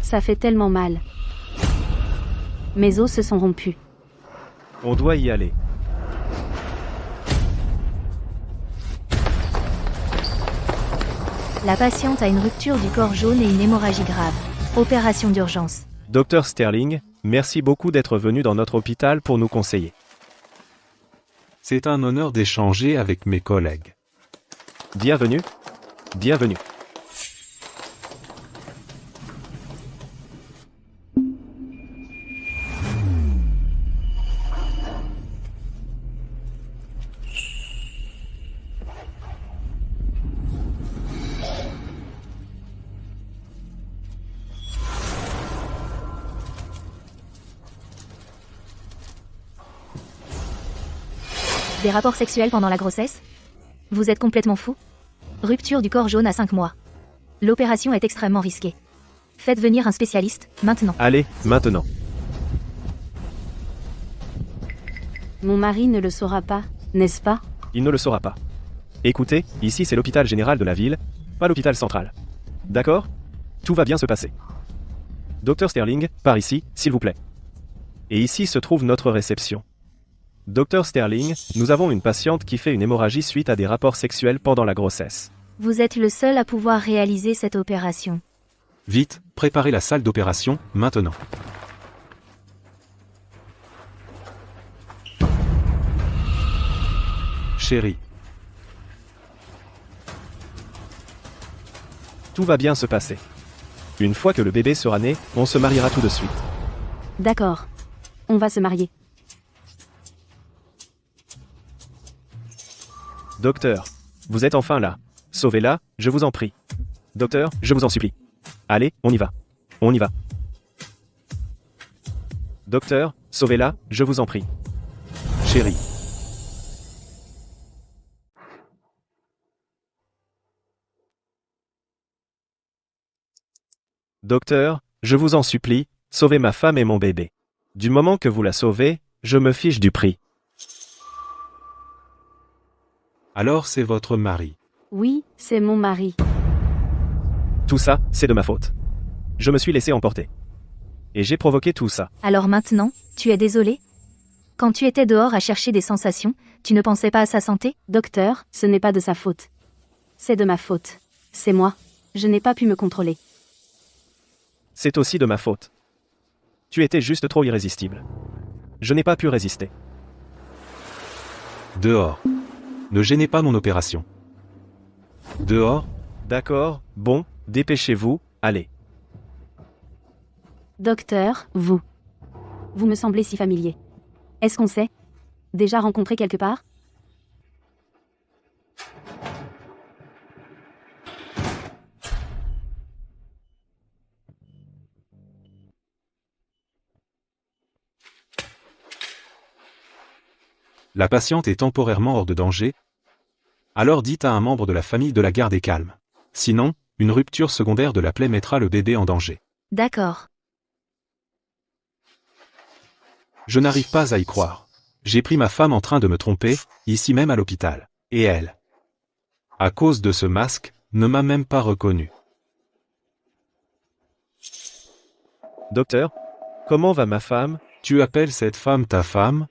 Ça fait tellement mal. Mes os se sont rompus. On doit y aller. La patiente a une rupture du corps jaune et une hémorragie grave. Opération d'urgence. Docteur Sterling, merci beaucoup d'être venu dans notre hôpital pour nous conseiller. C'est un honneur d'échanger avec mes collègues. Bienvenue. Bienvenue. Des rapports sexuels pendant la grossesse? Vous êtes complètement fou? Rupture du corps jaune à 5 mois. L'opération est extrêmement risquée. Faites venir un spécialiste, maintenant. Allez, maintenant. Mon mari ne le saura pas, n'est-ce pas? Il ne le saura pas. Écoutez, ici c'est l'hôpital général de la ville, pas l'hôpital central. D'accord? Tout va bien se passer. Docteur Sterling, par ici, s'il vous plaît. Et ici se trouve notre réception. Docteur Sterling, nous avons une patiente qui fait une hémorragie suite à des rapports sexuels pendant la grossesse. Vous êtes le seul à pouvoir réaliser cette opération. Vite, préparez la salle d'opération, maintenant. Chérie, Tout va bien se passer. Une fois que le bébé sera né, on se mariera tout de suite. D'accord. On va se marier. Docteur, vous êtes enfin là. Sauvez-la, je vous en prie. Docteur, je vous en supplie. Allez, on y va. On y va. Docteur, sauvez-la, je vous en prie. chérie, Docteur, je vous en supplie, sauvez ma femme et mon bébé. Du moment que vous la sauvez, je me fiche du prix. alors c'est votre mari. Oui, c'est mon mari. Tout ça, c'est de ma faute. Je me suis laissé emporter. Et j'ai provoqué tout ça. Alors maintenant, tu es désolé? Quand tu étais dehors à chercher des sensations, tu ne pensais pas à sa santé? Docteur, ce n'est pas de sa faute. C'est de ma faute. C'est moi. Je n'ai pas pu me contrôler. C'est aussi de ma faute. Tu étais juste trop irrésistible. Je n'ai pas pu résister. Dehors. Ne gênez pas mon opération. Dehors, D'accord, bon, dépêchez-vous, allez. Docteur, vous. Vous me semblez si familier. Est-ce qu'on s'est déjà rencontré quelque part? la patiente est temporairement hors de danger. Alors dites à un membre de la famille de la garder calme. Sinon, une rupture secondaire de la plaie mettra le bébé en danger. D'accord. Je n'arrive pas à y croire. J'ai pris ma femme en train de me tromper, ici même à l'hôpital. Et elle, à cause de ce masque, ne m'a même pas reconnu. Docteur, comment va ma femme? Tu appelles cette femme ta femme?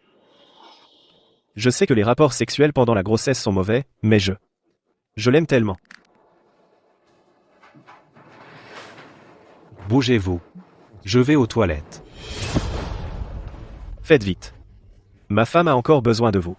Je sais que les rapports sexuels pendant la grossesse sont mauvais, mais je l'aime tellement. Bougez-vous. Je vais aux toilettes. Faites vite. Ma femme a encore besoin de vous.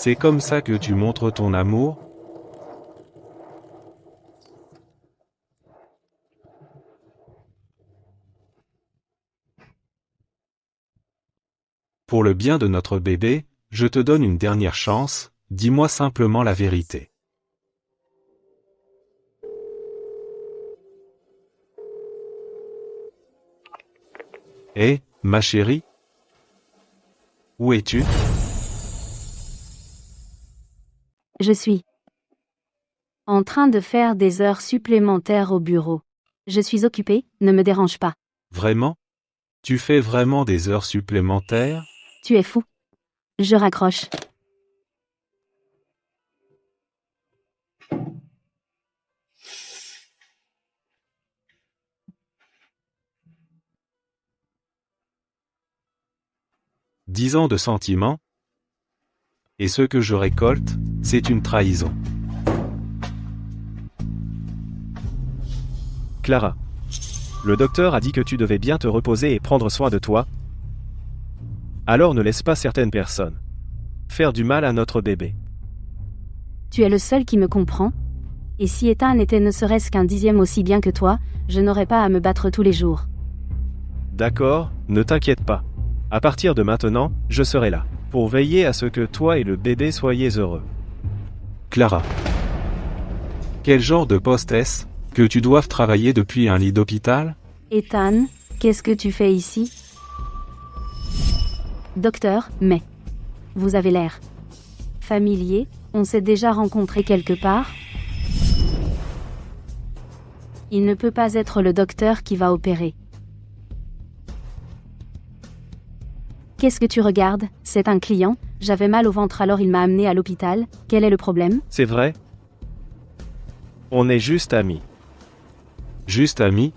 C'est comme ça que tu montres ton amour? Pour le bien de notre bébé, je te donne une dernière chance, dis-moi simplement la vérité. Hé, ma chérie? Où es-tu? Je suis en train de faire des heures supplémentaires au bureau. Je suis occupée, ne me dérange pas. Vraiment? Tu fais vraiment des heures supplémentaires? Tu es fou. Je raccroche. « 10 ans de sentiments? Et ce que je récolte, c'est une trahison. » Clara. Le docteur a dit que tu devais bien te reposer et prendre soin de toi. Alors ne laisse pas certaines personnes faire du mal à notre bébé. Tu es le seul qui me comprend. Et si Ethan était ne serait-ce qu'un dixième aussi bien que toi, je n'aurais pas à me battre tous les jours. D'accord, ne t'inquiète pas. À partir de maintenant, je serai là, pour veiller à ce que toi et le bébé soyez heureux. Clara. Quel genre de poste est-ce que tu doives travailler depuis un lit d'hôpital? Ethan, qu'est-ce que tu fais ici? Docteur, mais... Vous avez l'air familier, on s'est déjà rencontrés quelque part? Il ne peut pas être le docteur qui va opérer. Qu'est-ce que tu regardes? C'est un client, j'avais mal au ventre alors il m'a amené à l'hôpital, quel est le problème? C'est vrai? On est juste amis. Juste amis?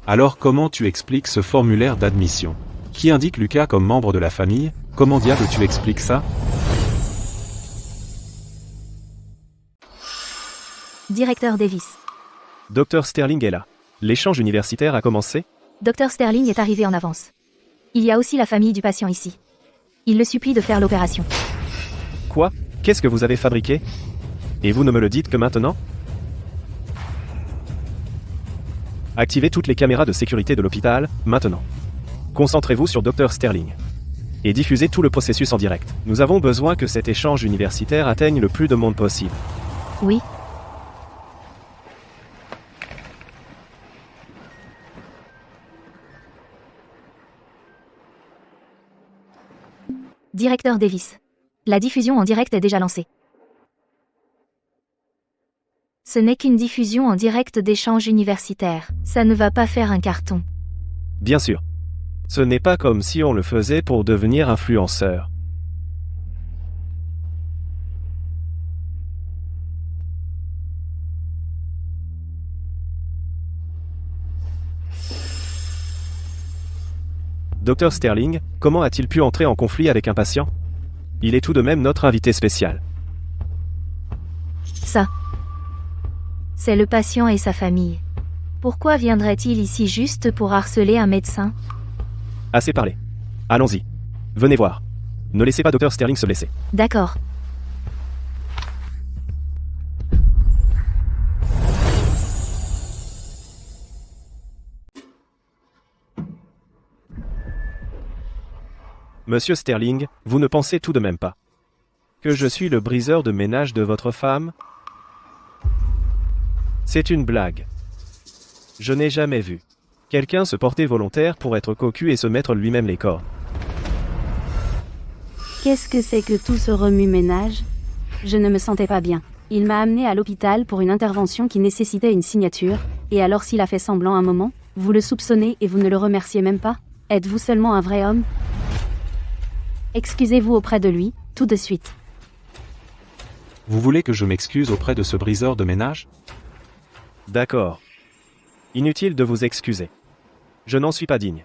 Alors comment tu expliques ce formulaire d'admission, qui indique Lucas comme membre de la famille? Comment diable tu expliques ça? Directeur Davis. Dr Sterling est là. L'échange universitaire a commencé? Dr Sterling est arrivé en avance. Il y a aussi la famille du patient ici. Il le supplie de faire l'opération. Quoi? Qu'est-ce que vous avez fabriqué? Et vous ne me le dites que maintenant? Activez toutes les caméras de sécurité de l'hôpital, maintenant. Concentrez-vous sur Dr Sterling. Et diffusez tout le processus en direct. Nous avons besoin que cet échange universitaire atteigne le plus de monde possible. Oui. Directeur Davis. La diffusion en direct est déjà lancée. Ce n'est qu'une diffusion en direct d'échange universitaire. Ça ne va pas faire un carton. Bien sûr. Ce n'est pas comme si on le faisait pour devenir influenceur. Dr Sterling, comment a-t-il pu entrer en conflit avec un patient? Il est tout de même notre invité spécial. Ça. C'est le patient et sa famille. Pourquoi viendrait-il ici juste pour harceler un médecin? Assez parlé. Allons-y. Venez voir. Ne laissez pas Dr Sterling se blesser. D'accord. Monsieur Sterling, vous ne pensez tout de même pas que je suis le briseur de ménage de votre femme? C'est une blague. Je n'ai jamais vu quelqu'un se porter volontaire pour être cocu et se mettre lui-même les cordes. Qu'est-ce que c'est que tout ce remue-ménage? Je ne me sentais pas bien. Il m'a amené à l'hôpital pour une intervention qui nécessitait une signature, et alors s'il a fait semblant un moment, vous le soupçonnez et vous ne le remerciez même pas? Êtes-vous seulement un vrai homme? Excusez-vous auprès de lui, tout de suite. Vous voulez que je m'excuse auprès de ce briseur de ménage? D'accord. Inutile de vous excuser. Je n'en suis pas digne.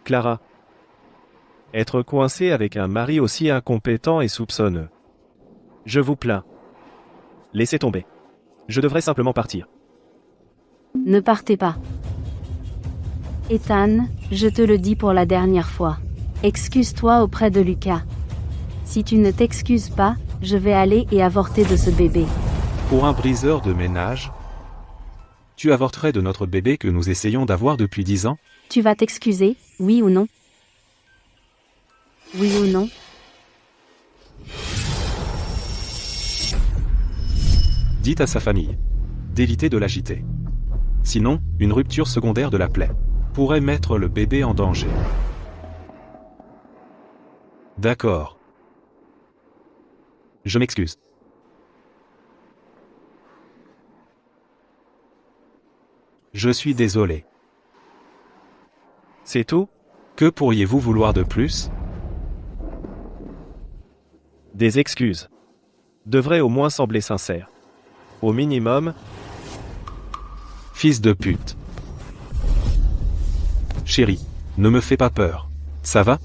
Clara. Être coincée avec un mari aussi incompétent et soupçonneux. Je vous plains. Laissez tomber. Je devrais simplement partir. Ne partez pas. Ethan, je te le dis pour la dernière fois. Excuse-toi auprès de Lucas. Si tu ne t'excuses pas, je vais aller et avorter de ce bébé. Pour un briseur de ménage? Tu avorterais de notre bébé que nous essayons d'avoir depuis 10 ans? Tu vas t'excuser, oui ou non? Oui ou non? Dites à sa famille d'éviter de l'agiter. Sinon, une rupture secondaire de la plaie pourrait mettre le bébé en danger. D'accord. Je m'excuse. Je suis désolé. C'est tout? Que pourriez-vous vouloir de plus? Des excuses. Devraient au moins sembler sincères. Au minimum, Fils de pute. Chérie, ne me fais pas peur. Ça va?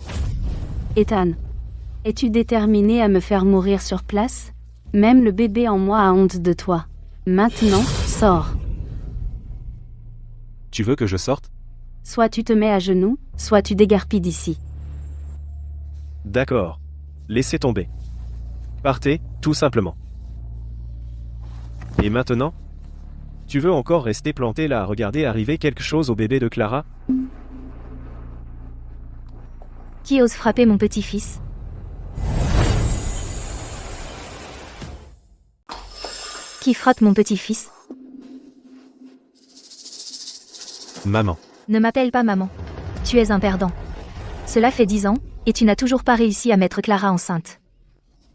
Ethan, es-tu déterminé à me faire mourir sur place? Même le bébé en moi a honte de toi. Maintenant, sors. Tu veux que je sorte? Soit tu te mets à genoux, soit tu déguerpis d'ici. d'accord. Laissez tomber. Partez, tout simplement. Et maintenant? Tu veux encore rester planté là à regarder arriver quelque chose au bébé de Clara? Qui ose frapper mon petit-fils? Qui frappe mon petit-fils? Maman. Ne m'appelle pas maman. Tu es un perdant. Cela fait 10 ans, et tu n'as toujours pas réussi à mettre Clara enceinte.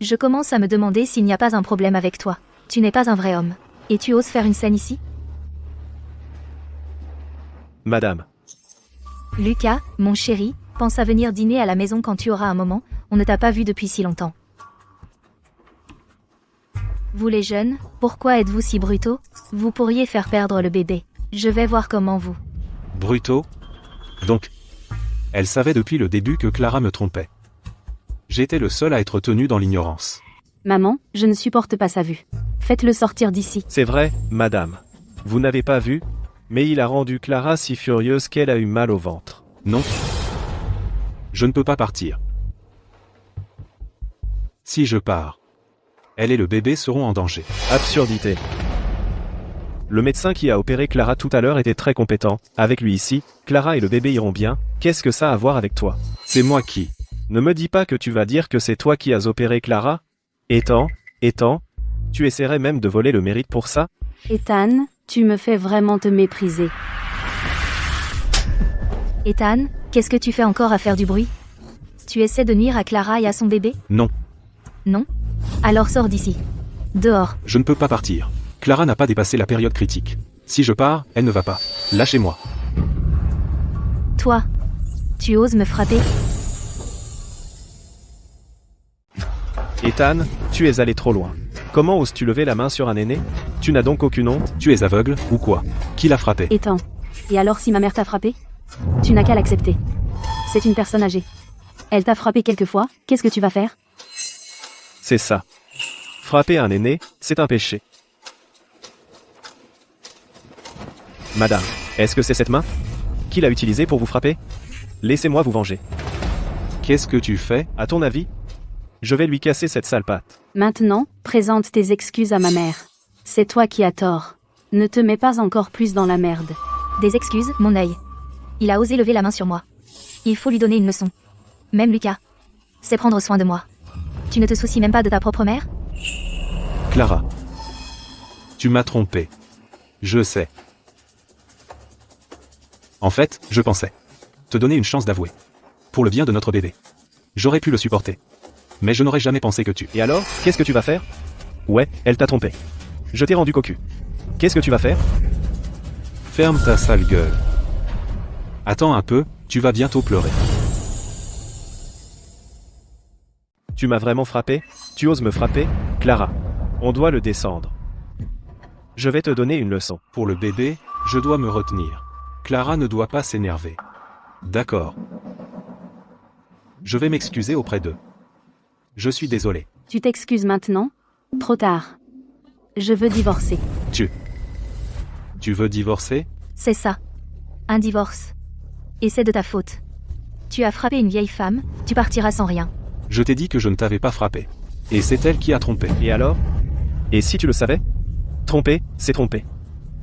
Je commence à me demander s'il n'y a pas un problème avec toi. Tu n'es pas un vrai homme. Et tu oses faire une scène ici? Madame. Lucas, mon chéri, pense à venir dîner à la maison quand tu auras un moment, on ne t'a pas vu depuis si longtemps. Vous les jeunes, pourquoi êtes-vous si brutaux? Vous pourriez faire perdre le bébé. Je vais voir comment vous... Brutaux? Donc, elle savait depuis le début que Clara me trompait. J'étais le seul à être tenu dans l'ignorance. Maman, je ne supporte pas sa vue. Faites-le sortir d'ici. C'est vrai, madame. Vous n'avez pas vu, mais il a rendu Clara si furieuse qu'elle a eu mal au ventre. Non. Je ne peux pas partir. Si je pars, elle et le bébé seront en danger. Absurdité. Le médecin qui a opéré Clara tout à l'heure était très compétent. Avec lui ici, Clara et le bébé iront bien. Qu'est-ce que ça a à voir avec toi? C'est moi qui... Ne me dis pas que tu vas dire que c'est toi qui as opéré Clara? Ethan, tu essaierais même de voler le mérite pour ça? Ethan, tu me fais vraiment te mépriser. Ethan, qu'est-ce que tu fais encore à faire du bruit? Tu essaies de nuire à Clara et à son bébé? Non, Non? Alors sors d'ici. Dehors. je ne peux pas partir. Clara n'a pas dépassé la période critique. Si je pars, elle ne va pas. Lâchez-moi. Toi. Tu oses me frapper? Ethan, tu es allé trop loin. Comment oses-tu lever la main sur un aîné? Tu n'as donc aucune honte? Tu es aveugle, ou quoi? Qui l'a frappé? Ethan. Et alors si ma mère t'a frappé? Tu n'as qu'à l'accepter. C'est une personne âgée. Elle t'a frappé quelquefois, qu'est-ce que tu vas faire? C'est ça. Frapper un aîné, c'est un péché. Madame, est-ce que c'est cette main? Qui l'a utilisée pour vous frapper? Laissez-moi vous venger. Qu'est-ce que tu fais? À ton avis? Je vais lui casser cette sale patte. Maintenant, présente tes excuses à ma mère. C'est toi qui as tort. Ne te mets pas encore plus dans la merde. Des excuses, mon œil. Il a osé lever la main sur moi. Il faut lui donner une leçon. Même Lucas. C'est prendre soin de moi. Tu ne te soucies même pas de ta propre mère? Clara. Tu m'as trompé. Je sais. En fait, je pensais te donner une chance d'avouer. Pour le bien de notre bébé. J'aurais pu le supporter. Mais je n'aurais jamais pensé que tu... Et alors, qu'est-ce que tu vas faire? Ouais, elle t'a trompé. Je t'ai rendu cocu. Qu'est-ce que tu vas faire? Ferme ta sale gueule. Attends un peu, tu vas bientôt pleurer. Tu m'as vraiment frappé? Tu oses me frapper? Clara, on doit le descendre. Je vais te donner une leçon. Pour le bébé, je dois me retenir. Clara ne doit pas s'énerver. D'accord. Je vais m'excuser auprès d'eux. Je suis désolé. Tu t'excuses maintenant? Trop tard. Je veux divorcer. Tu veux divorcer? C'est ça. Un divorce. Et c'est de ta faute. Tu as frappé une vieille femme, tu partiras sans rien. Je t'ai dit que je ne t'avais pas frappé. Et c'est elle qui a trompé. Et alors? Et si tu le savais? Tromper, c'est tromper.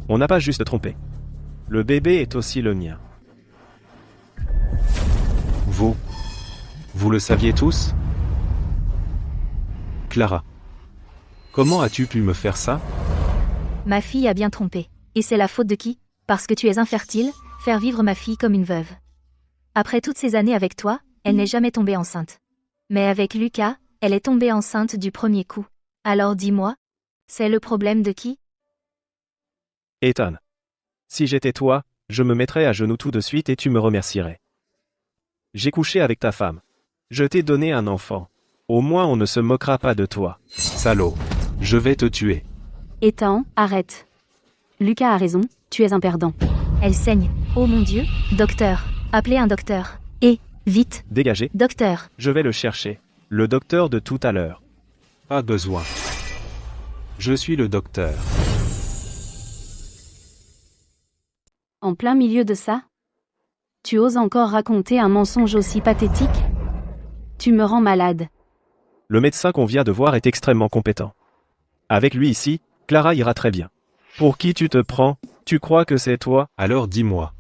On n'a pas juste trompé. Le bébé est aussi le mien. Vous le saviez tous? Clara. Comment as-tu pu me faire ça? Ma fille a bien trompé. Et c'est la faute de qui? Parce que tu es infertile, faire vivre ma fille comme une veuve. Après toutes ces années avec toi, elle n'est jamais tombée enceinte. Mais avec Lucas, Elle est tombée enceinte du premier coup. Alors dis-moi, c'est le problème de qui? Ethan. Si j'étais toi, je me mettrais à genoux tout de suite et tu me remercierais. J'ai couché avec ta femme. Je t'ai donné un enfant. Au moins on ne se moquera pas de toi. Salaud. Je vais te tuer. Ethan, arrête. Lucas a raison, tu es un perdant. Elle saigne. Oh mon Dieu, docteur. Appelez un docteur. Et, vite, Dégagez, docteur. je vais le chercher. Le docteur de tout à l'heure. Pas besoin. Je suis le docteur. En plein milieu de ça? Tu oses encore raconter un mensonge aussi pathétique? Tu me rends malade. Le médecin qu'on vient de voir est extrêmement compétent. Avec lui ici, Clara ira très bien. Pour qui tu te prends? Tu crois que c'est toi? Alors dis-moi.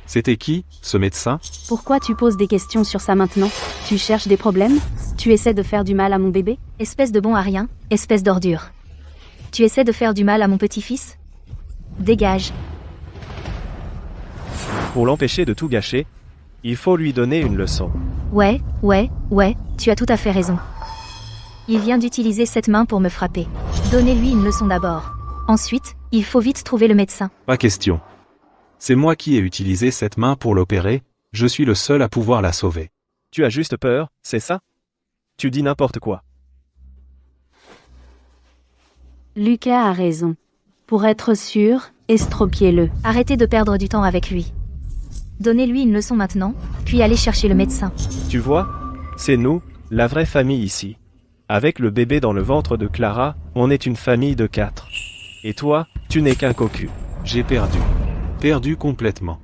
C'était qui, ce médecin? Pourquoi tu poses des questions sur ça maintenant? Tu cherches des problèmes? Tu essaies de faire du mal à mon bébé? Espèce de bon à rien, espèce d'ordure. Tu essaies de faire du mal à mon petit-fils? Dégage. Pour l'empêcher de tout gâcher, il faut lui donner une leçon. Ouais, tu as tout à fait raison. Il vient d'utiliser cette main pour me frapper. Donnez-lui une leçon d'abord. Ensuite, il faut vite trouver le médecin. Pas question. C'est moi qui ai utilisé cette main pour l'opérer, je suis le seul à pouvoir la sauver. Tu as juste peur, c'est ça? Tu dis n'importe quoi. Lucas a raison. Pour être sûr, estropiez-le. Arrêtez de perdre du temps avec lui. Donnez-lui une leçon maintenant, puis allez chercher le médecin. Tu vois? C'est nous, la vraie famille ici. Avec le bébé dans le ventre de Clara, on est une famille de 4. Et toi, tu n'es qu'un cocu. J'ai perdu. Perdu complètement.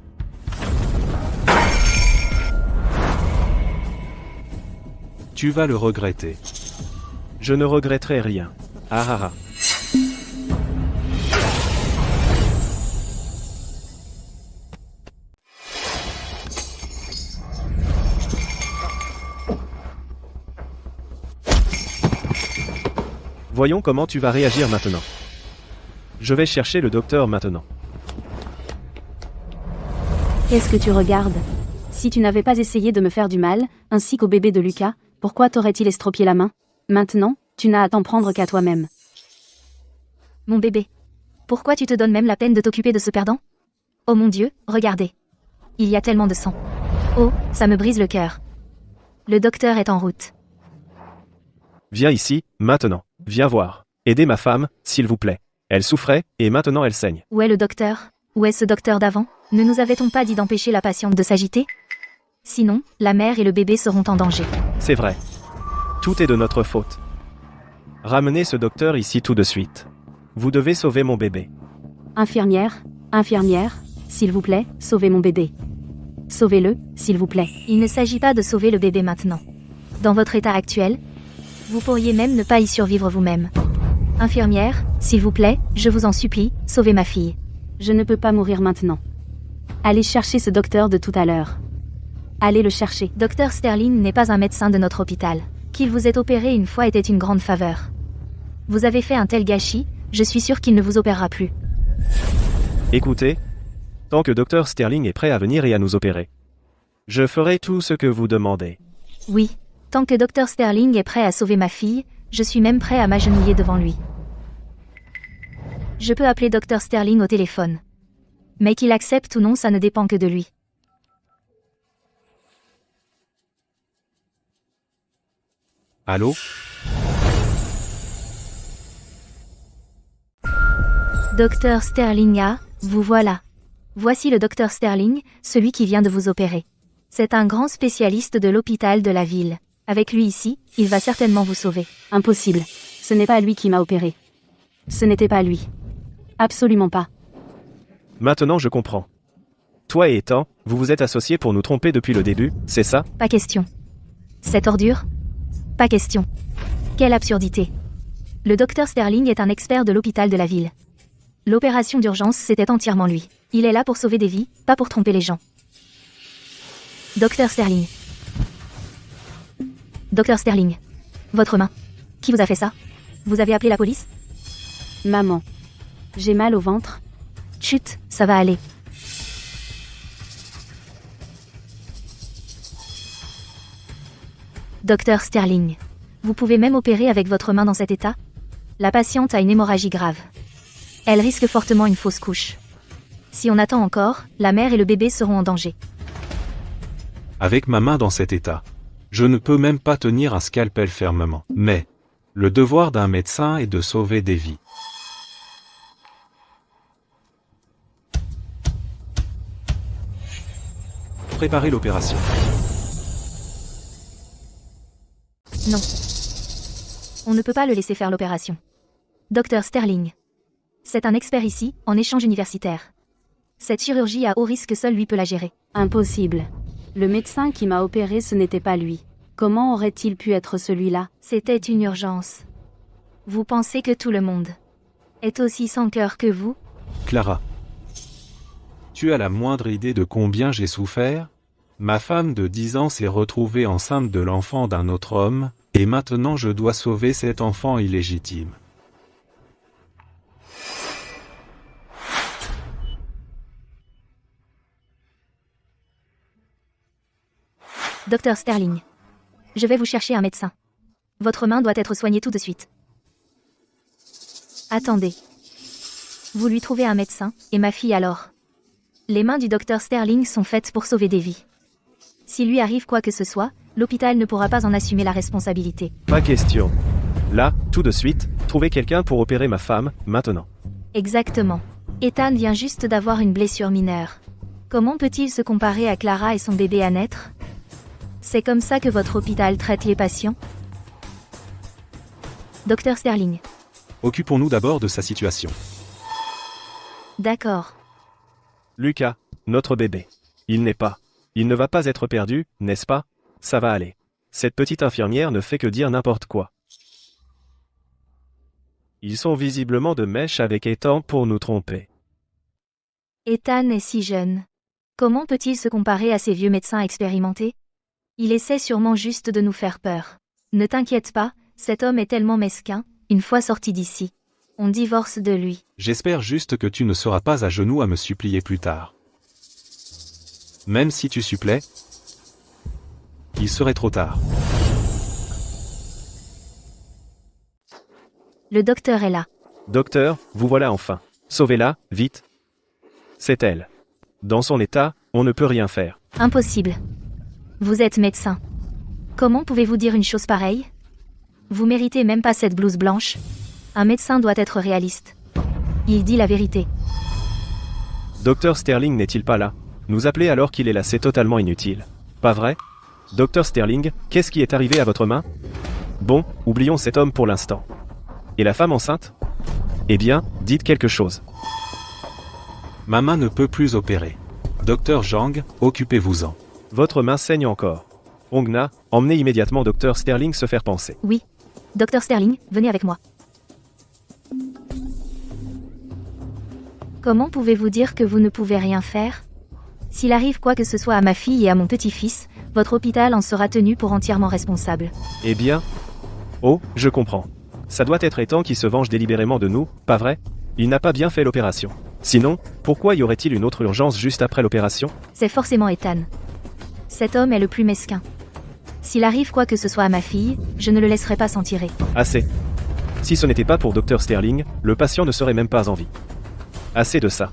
Tu vas le regretter. Je ne regretterai rien. Ah ah ah. Voyons comment tu vas réagir maintenant. Je vais chercher le docteur maintenant. Qu'est-ce que tu regardes? Si tu n'avais pas essayé de me faire du mal, ainsi qu'au bébé de Lucas, pourquoi t'aurait-il estropié la main? Maintenant, tu n'as à t'en prendre qu'à toi-même. Mon bébé. Pourquoi tu te donnes même la peine de t'occuper de ce perdant? Oh mon Dieu, regardez. Il y a tellement de sang. Oh, ça me brise le cœur. Le docteur est en route. Viens ici, maintenant. Viens voir. Aidez ma femme, s'il vous plaît. Elle souffrait, et maintenant elle saigne. Où est le docteur? Où est ce docteur d'avant? Ne nous avait-on pas dit d'empêcher la patiente de s'agiter? Sinon, la mère et le bébé seront en danger. C'est vrai. Tout est de notre faute. Ramenez ce docteur ici tout de suite. Vous devez sauver mon bébé. Infirmière, s'il vous plaît, sauvez mon bébé. Sauvez-le, s'il vous plaît. Il ne s'agit pas de sauver le bébé maintenant. Dans votre état actuel, vous pourriez même ne pas y survivre vous-même. Infirmière, s'il vous plaît, je vous en supplie, sauvez ma fille. Je ne peux pas mourir maintenant. Allez chercher ce docteur de tout à l'heure. Allez le chercher. Docteur Sterling n'est pas un médecin de notre hôpital. Qu'il vous ait opéré une fois était une grande faveur. Vous avez fait un tel gâchis, je suis sûr qu'il ne vous opérera plus. Écoutez, tant que Dr Sterling est prêt à venir et à nous opérer, je ferai tout ce que vous demandez. Oui, tant que Dr Sterling est prêt à sauver ma fille, je suis même prêt à m'agenouiller devant lui. Je peux appeler Dr Sterling au téléphone. Mais qu'il accepte ou non, ça ne dépend que de lui. Allô? Dr Sterling, ah, vous voilà. Voici le Dr Sterling, celui qui vient de vous opérer. C'est un grand spécialiste de l'hôpital de la ville. Avec lui ici, il va certainement vous sauver. Impossible. Ce n'est pas lui qui m'a opéré. Ce n'était pas lui. Absolument pas. Maintenant je comprends. Toi et Ethan, vous vous êtes associés pour nous tromper depuis le début, c'est ça? Pas question. Cette ordure? Pas question. Quelle absurdité. Le docteur Sterling est un expert de l'hôpital de la ville. L'opération d'urgence, c'était entièrement lui. Il est là pour sauver des vies, pas pour tromper les gens. Docteur Sterling. Docteur Sterling. Votre main. Qui vous a fait ça? Vous avez appelé la police? Maman. J'ai mal au ventre. Chut, ça va aller. Docteur Sterling. Vous pouvez même opérer avec votre main dans cet état? La patiente a une hémorragie grave. Elle risque fortement une fausse couche. Si on attend encore, la mère et le bébé seront en danger. Avec ma main dans cet état, je ne peux même pas tenir un scalpel fermement. Mais, le devoir d'un médecin est de sauver des vies. Préparez l'opération. Non. On ne peut pas le laisser faire l'opération. Docteur Sterling. C'est un expert ici, en échange universitaire. Cette chirurgie à haut risque, seul lui peut la gérer. Impossible. Le médecin qui m'a opéré, ce n'était pas lui. Comment aurait-il pu être celui-là? C'était une urgence. Vous pensez que tout le monde est aussi sans cœur que vous? Clara. Tu as la moindre idée de combien j'ai souffert? Ma femme de 10 ans s'est retrouvée enceinte de l'enfant d'un autre homme, et maintenant je dois sauver cet enfant illégitime. Docteur Sterling. Je vais vous chercher un médecin. Votre main doit être soignée tout de suite. Attendez. Vous lui trouvez un médecin, et ma fille alors? Les mains du docteur Sterling sont faites pour sauver des vies. S'il lui arrive quoi que ce soit, l'hôpital ne pourra pas en assumer la responsabilité. Pas question. Là, tout de suite, trouvez quelqu'un pour opérer ma femme, maintenant. Exactement. Ethan vient juste d'avoir une blessure mineure. Comment peut-il se comparer à Clara et son bébé à naître? C'est comme ça que votre hôpital traite les patients? Docteur Sterling. Occupons-nous d'abord de sa situation. D'accord. Lucas, notre bébé. Il ne va pas être perdu, n'est-ce pas? Ça va aller. Cette petite infirmière ne fait que dire n'importe quoi. Ils sont visiblement de mèche avec Ethan pour nous tromper. Ethan est si jeune. Comment peut-il se comparer à ces vieux médecins expérimentés? Il essaie sûrement juste de nous faire peur. Ne t'inquiète pas, cet homme est tellement mesquin, une fois sorti d'ici. On divorce de lui. J'espère juste que tu ne seras pas à genoux à me supplier plus tard. Même si tu supplais, il serait trop tard. Le docteur est là. Docteur, vous voilà enfin. Sauvez-la, vite. C'est elle. Dans son état, on ne peut rien faire. Impossible. Vous êtes médecin. Comment pouvez-vous dire une chose pareille? Vous méritez même pas cette blouse blanche. Un médecin doit être réaliste. Il dit la vérité. Docteur Sterling n'est-il pas là? Nous appeler alors qu'il est là, c'est totalement inutile. Pas vrai? Docteur Sterling, qu'est-ce qui est arrivé à votre main? Bon, oublions cet homme pour l'instant. Et la femme enceinte? Eh bien, dites quelque chose. Ma main ne peut plus opérer. Docteur Zhang, occupez-vous-en. Votre main saigne encore. Ongna, emmenez immédiatement Docteur Sterling se faire panser. Oui. Docteur Sterling, venez avec moi. Comment pouvez-vous dire que vous ne pouvez rien faire? S'il arrive quoi que ce soit à ma fille et à mon petit-fils, votre hôpital en sera tenu pour entièrement responsable. Eh bien... Oh, je comprends. Ça doit être Ethan qui se venge délibérément de nous, pas vrai? Il n'a pas bien fait l'opération. Sinon, pourquoi y aurait-il une autre urgence juste après l'opération? C'est forcément Ethan. Cet homme est le plus mesquin. S'il arrive quoi que ce soit à ma fille, je ne le laisserai pas s'en tirer. Assez. Si ce n'était pas pour Dr Sterling, le patient ne serait même pas en vie. Assez de ça.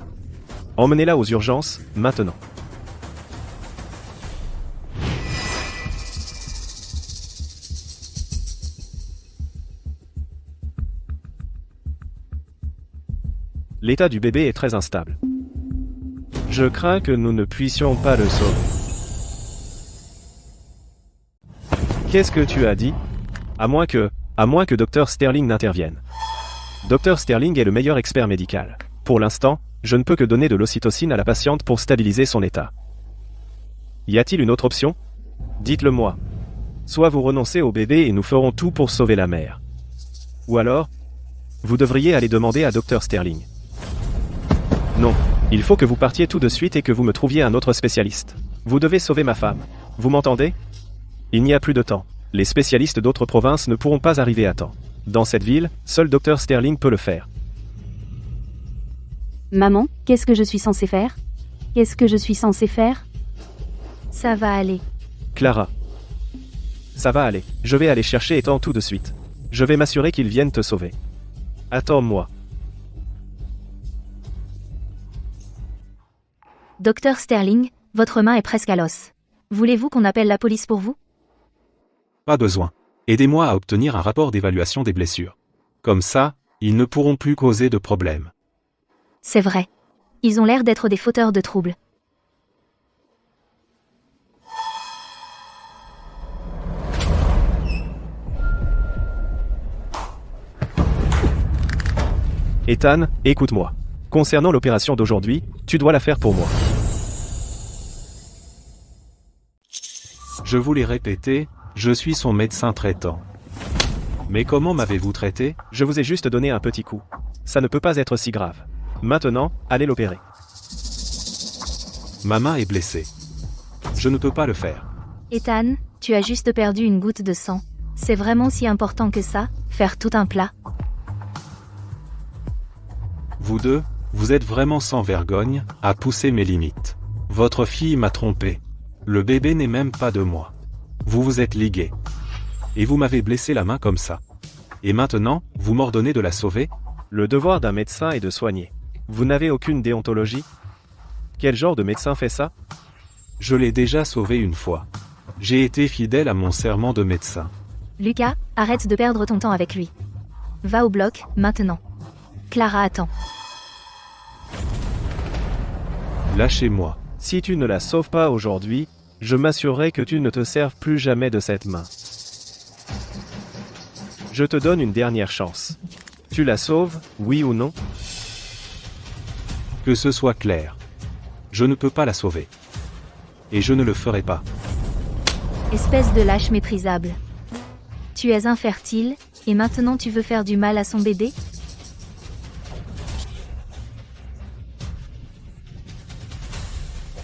Emmenez-la aux urgences, maintenant. L'état du bébé est très instable. Je crains que nous ne puissions pas le sauver. Qu'est-ce que tu as dit? À moins que Dr Sterling n'intervienne. Dr Sterling est le meilleur expert médical. Pour l'instant, je ne peux que donner de l'ocytocine à la patiente pour stabiliser son état. Y a-t-il une autre option? Dites-le moi. Soit vous renoncez au bébé et nous ferons tout pour sauver la mère. Ou alors, vous devriez aller demander à Dr Sterling. Non, il faut que vous partiez tout de suite et que vous me trouviez un autre spécialiste. Vous devez sauver ma femme. Vous m'entendez? Il n'y a plus de temps. Les spécialistes d'autres provinces ne pourront pas arriver à temps. Dans cette ville, seul Dr Sterling peut le faire. Maman, qu'est-ce que je suis censée faire? Qu'est-ce que je suis censée faire? Ça va aller. Clara. Ça va aller. Je vais aller chercher Ethan tout de suite. Je vais m'assurer qu'il vienne te sauver. Attends-moi. Docteur Sterling, votre main est presque à l'os. Voulez-vous qu'on appelle la police pour vous? Pas besoin. Aidez-moi à obtenir un rapport d'évaluation des blessures. Comme ça, ils ne pourront plus causer de problème. C'est vrai. Ils ont l'air d'être des fauteurs de troubles. Ethan, écoute-moi. Concernant l'opération d'aujourd'hui, tu dois la faire pour moi. Je vous l'ai répété, je suis son médecin traitant. Mais comment m'avez-vous traité? Je vous ai juste donné un petit coup. Ça ne peut pas être si grave. Maintenant, allez l'opérer. Ma main est blessée. Je ne peux pas le faire. Ethan, tu as juste perdu une goutte de sang. C'est vraiment si important que ça, faire tout un plat? Vous deux, vous êtes vraiment sans vergogne, à pousser mes limites. Votre fille m'a trompé. Le bébé n'est même pas de moi. Vous vous êtes ligués. Et vous m'avez blessé la main comme ça. Et maintenant, vous m'ordonnez de la sauver? Le devoir d'un médecin est de soigner. Vous n'avez aucune déontologie? Quel genre de médecin fait ça? Je l'ai déjà sauvée une fois. J'ai été fidèle à mon serment de médecin. Lucas, arrête de perdre ton temps avec lui. Va au bloc, maintenant. Clara attend. Lâchez-moi. Si tu ne la sauves pas aujourd'hui, je m'assurerai que tu ne te serves plus jamais de cette main. Je te donne une dernière chance. Tu la sauves, oui ou non? Que ce soit clair. Je ne peux pas la sauver. Et je ne le ferai pas. Espèce de lâche méprisable. Tu es infertile, et maintenant tu veux faire du mal à son bébé?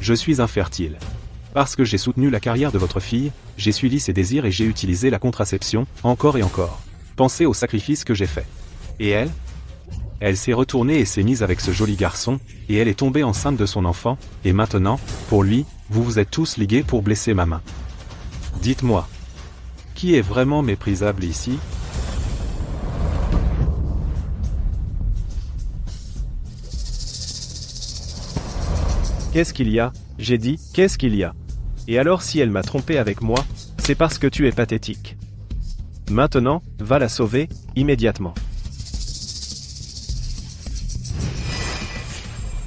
Je suis infertile. Parce que j'ai soutenu la carrière de votre fille, j'ai suivi ses désirs et j'ai utilisé la contraception, encore et encore. Pensez au sacrifice que j'ai fait. Et elle? Elle s'est retournée et s'est mise avec ce joli garçon, et elle est tombée enceinte de son enfant, et maintenant, pour lui, vous vous êtes tous ligués pour blesser ma main. Dites-moi. Qui est vraiment méprisable ici? Qu'est-ce qu'il y a? J'ai dit, qu'est-ce qu'il y a? Et alors si elle m'a trompé avec moi, c'est parce que tu es pathétique. Maintenant, va la sauver, immédiatement.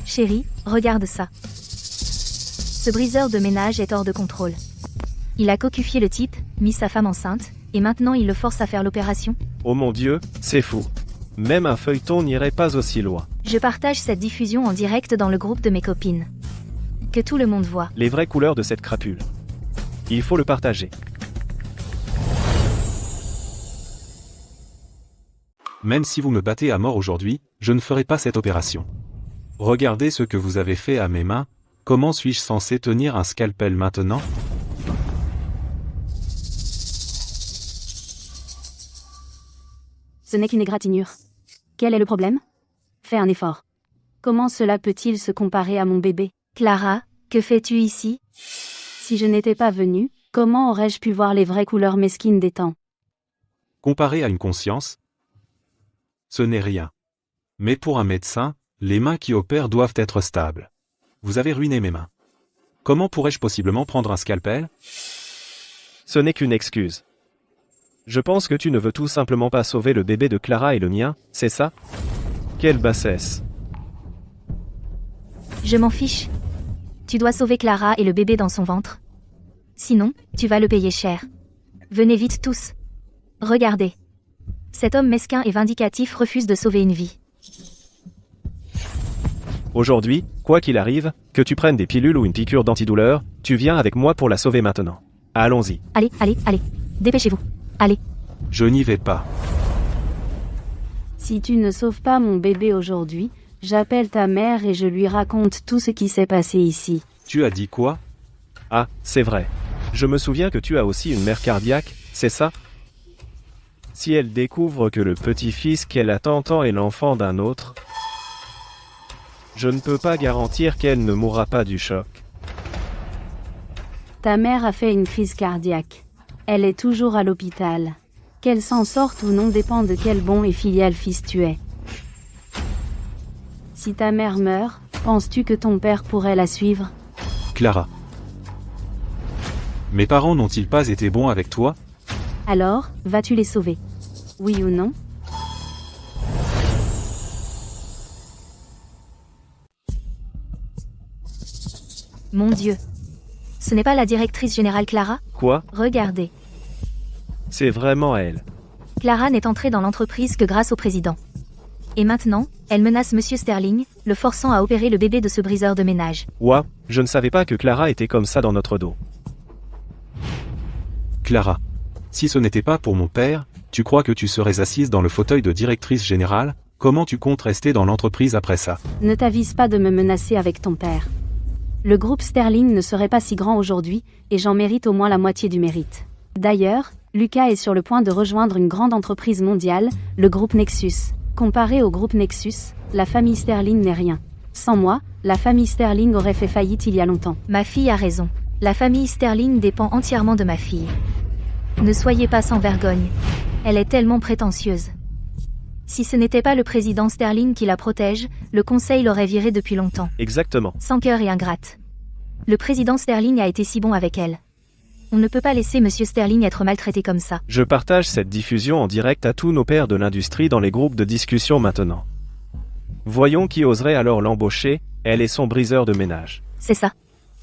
Chérie, regarde ça. Ce briseur de ménage est hors de contrôle. Il a cocufié le type, mis sa femme enceinte, et maintenant il le force à faire l'opération. Oh mon Dieu, c'est fou. Même un feuilleton n'irait pas aussi loin. Je partage cette diffusion en direct dans le groupe de mes copines. Que tout le monde voit. Les vraies couleurs de cette crapule. Il faut le partager. Même si vous me battez à mort aujourd'hui, je ne ferai pas cette opération. Regardez ce que vous avez fait à mes mains, comment suis-je censé tenir un scalpel maintenant? Ce n'est qu'une égratignure. Quel est le problème? Fais un effort. Comment cela peut-il se comparer à mon bébé? Clara, que fais-tu ici? Si je n'étais pas venue, comment aurais-je pu voir les vraies couleurs mesquines des temps? Comparé à une conscience, ce n'est rien. Mais pour un médecin, les mains qui opèrent doivent être stables. Vous avez ruiné mes mains. Comment pourrais-je possiblement prendre un scalpel? Ce n'est qu'une excuse. Je pense que tu ne veux tout simplement pas sauver le bébé de Clara et le mien, c'est ça? Quelle bassesse. Je m'en fiche. Tu dois sauver Clara et le bébé dans son ventre. Sinon, tu vas le payer cher. Venez vite tous. Regardez. Cet homme mesquin et vindicatif refuse de sauver une vie. Aujourd'hui, quoi qu'il arrive, que tu prennes des pilules ou une piqûre d'antidouleur, tu viens avec moi pour la sauver maintenant. Allons-y. Allez, allez, allez. Dépêchez-vous. Allez. Je n'y vais pas. Si tu ne sauves pas mon bébé aujourd'hui, j'appelle ta mère et je lui raconte tout ce qui s'est passé ici. Tu as dit quoi? Ah, c'est vrai. Je me souviens que tu as aussi une mère cardiaque, c'est ça? Si elle découvre que le petit-fils qu'elle a tant est l'enfant d'un autre, je ne peux pas garantir qu'elle ne mourra pas du choc. Ta mère a fait une crise cardiaque. Elle est toujours à l'hôpital. Qu'elle s'en sorte ou non dépend de quel bon et filial fils tu es. Si ta mère meurt, penses-tu que ton père pourrait la suivre? Clara. Mes parents n'ont-ils pas été bons avec toi? Alors, vas-tu les sauver? Oui ou non? Mon Dieu. Ce n'est pas la directrice générale Clara? Quoi? Regardez. C'est vraiment elle. Clara n'est entrée dans l'entreprise que grâce au président. Et maintenant, elle menace Monsieur Sterling, le forçant à opérer le bébé de ce briseur de ménage. Ouah, je ne savais pas que Clara était comme ça dans notre dos. Clara. Si ce n'était pas pour mon père, tu crois que tu serais assise dans le fauteuil de directrice générale? Comment tu comptes rester dans l'entreprise après ça? Ne t'avise pas de me menacer avec ton père. Le groupe Sterling ne serait pas si grand aujourd'hui, et j'en mérite au moins la moitié du mérite. D'ailleurs, Lucas est sur le point de rejoindre une grande entreprise mondiale, le groupe Nexus. Comparé au groupe Nexus, la famille Sterling n'est rien. Sans moi, la famille Sterling aurait fait faillite il y a longtemps. Ma fille a raison. La famille Sterling dépend entièrement de ma fille. Ne soyez pas sans vergogne. Elle est tellement prétentieuse. Si ce n'était pas le président Sterling qui la protège, le conseil l'aurait virée depuis longtemps. Exactement. Sans cœur et ingrate. Le président Sterling a été si bon avec elle. On ne peut pas laisser Monsieur Sterling être maltraité comme ça. Je partage cette diffusion en direct à tous nos pairs de l'industrie dans les groupes de discussion maintenant. Voyons qui oserait alors l'embaucher, elle et son briseur de ménage. C'est ça.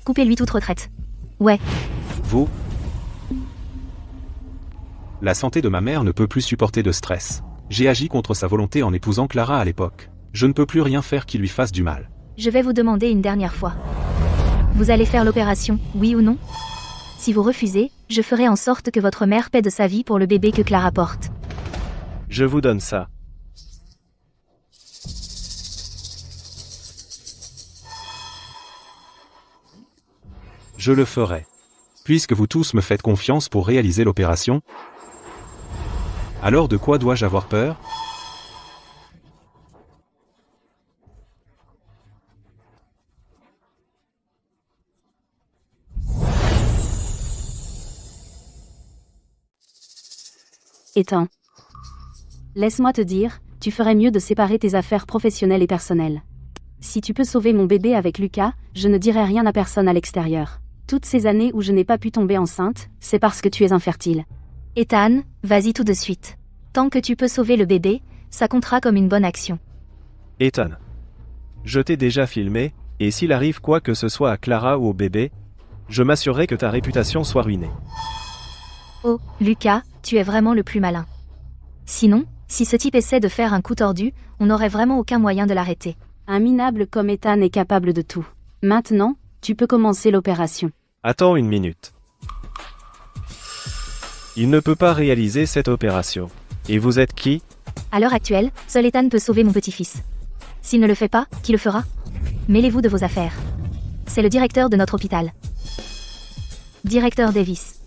Coupez-lui toute retraite. Ouais. Vous? La santé de ma mère ne peut plus supporter de stress. J'ai agi contre sa volonté en épousant Clara à l'époque. Je ne peux plus rien faire qui lui fasse du mal. Je vais vous demander une dernière fois. Vous allez faire l'opération, oui ou non? Si vous refusez, je ferai en sorte que votre mère paie de sa vie pour le bébé que Clara porte. Je vous donne ça. Je le ferai. Puisque vous tous me faites confiance pour réaliser l'opération, alors de quoi dois-je avoir peur? Ethan. Laisse-moi te dire, tu ferais mieux de séparer tes affaires professionnelles et personnelles. Si tu peux sauver mon bébé avec Lucas, je ne dirai rien à personne à l'extérieur. Toutes ces années où je n'ai pas pu tomber enceinte, c'est parce que tu es infertile. Ethan, vas-y tout de suite. Tant que tu peux sauver le bébé, ça comptera comme une bonne action. Ethan. Je t'ai déjà filmé, et s'il arrive quoi que ce soit à Clara ou au bébé, je m'assurerai que ta réputation soit ruinée. Oh, Lucas, tu es vraiment le plus malin. Sinon, si ce type essaie de faire un coup tordu, on n'aurait vraiment aucun moyen de l'arrêter. Un minable comme Ethan est capable de tout. Maintenant, tu peux commencer l'opération. Attends une minute. Il ne peut pas réaliser cette opération. Et vous êtes qui? À l'heure actuelle, seul Ethan peut sauver mon petit-fils. S'il ne le fait pas, qui le fera? Mêlez-vous de vos affaires. C'est le directeur de notre hôpital. Directeur Davis.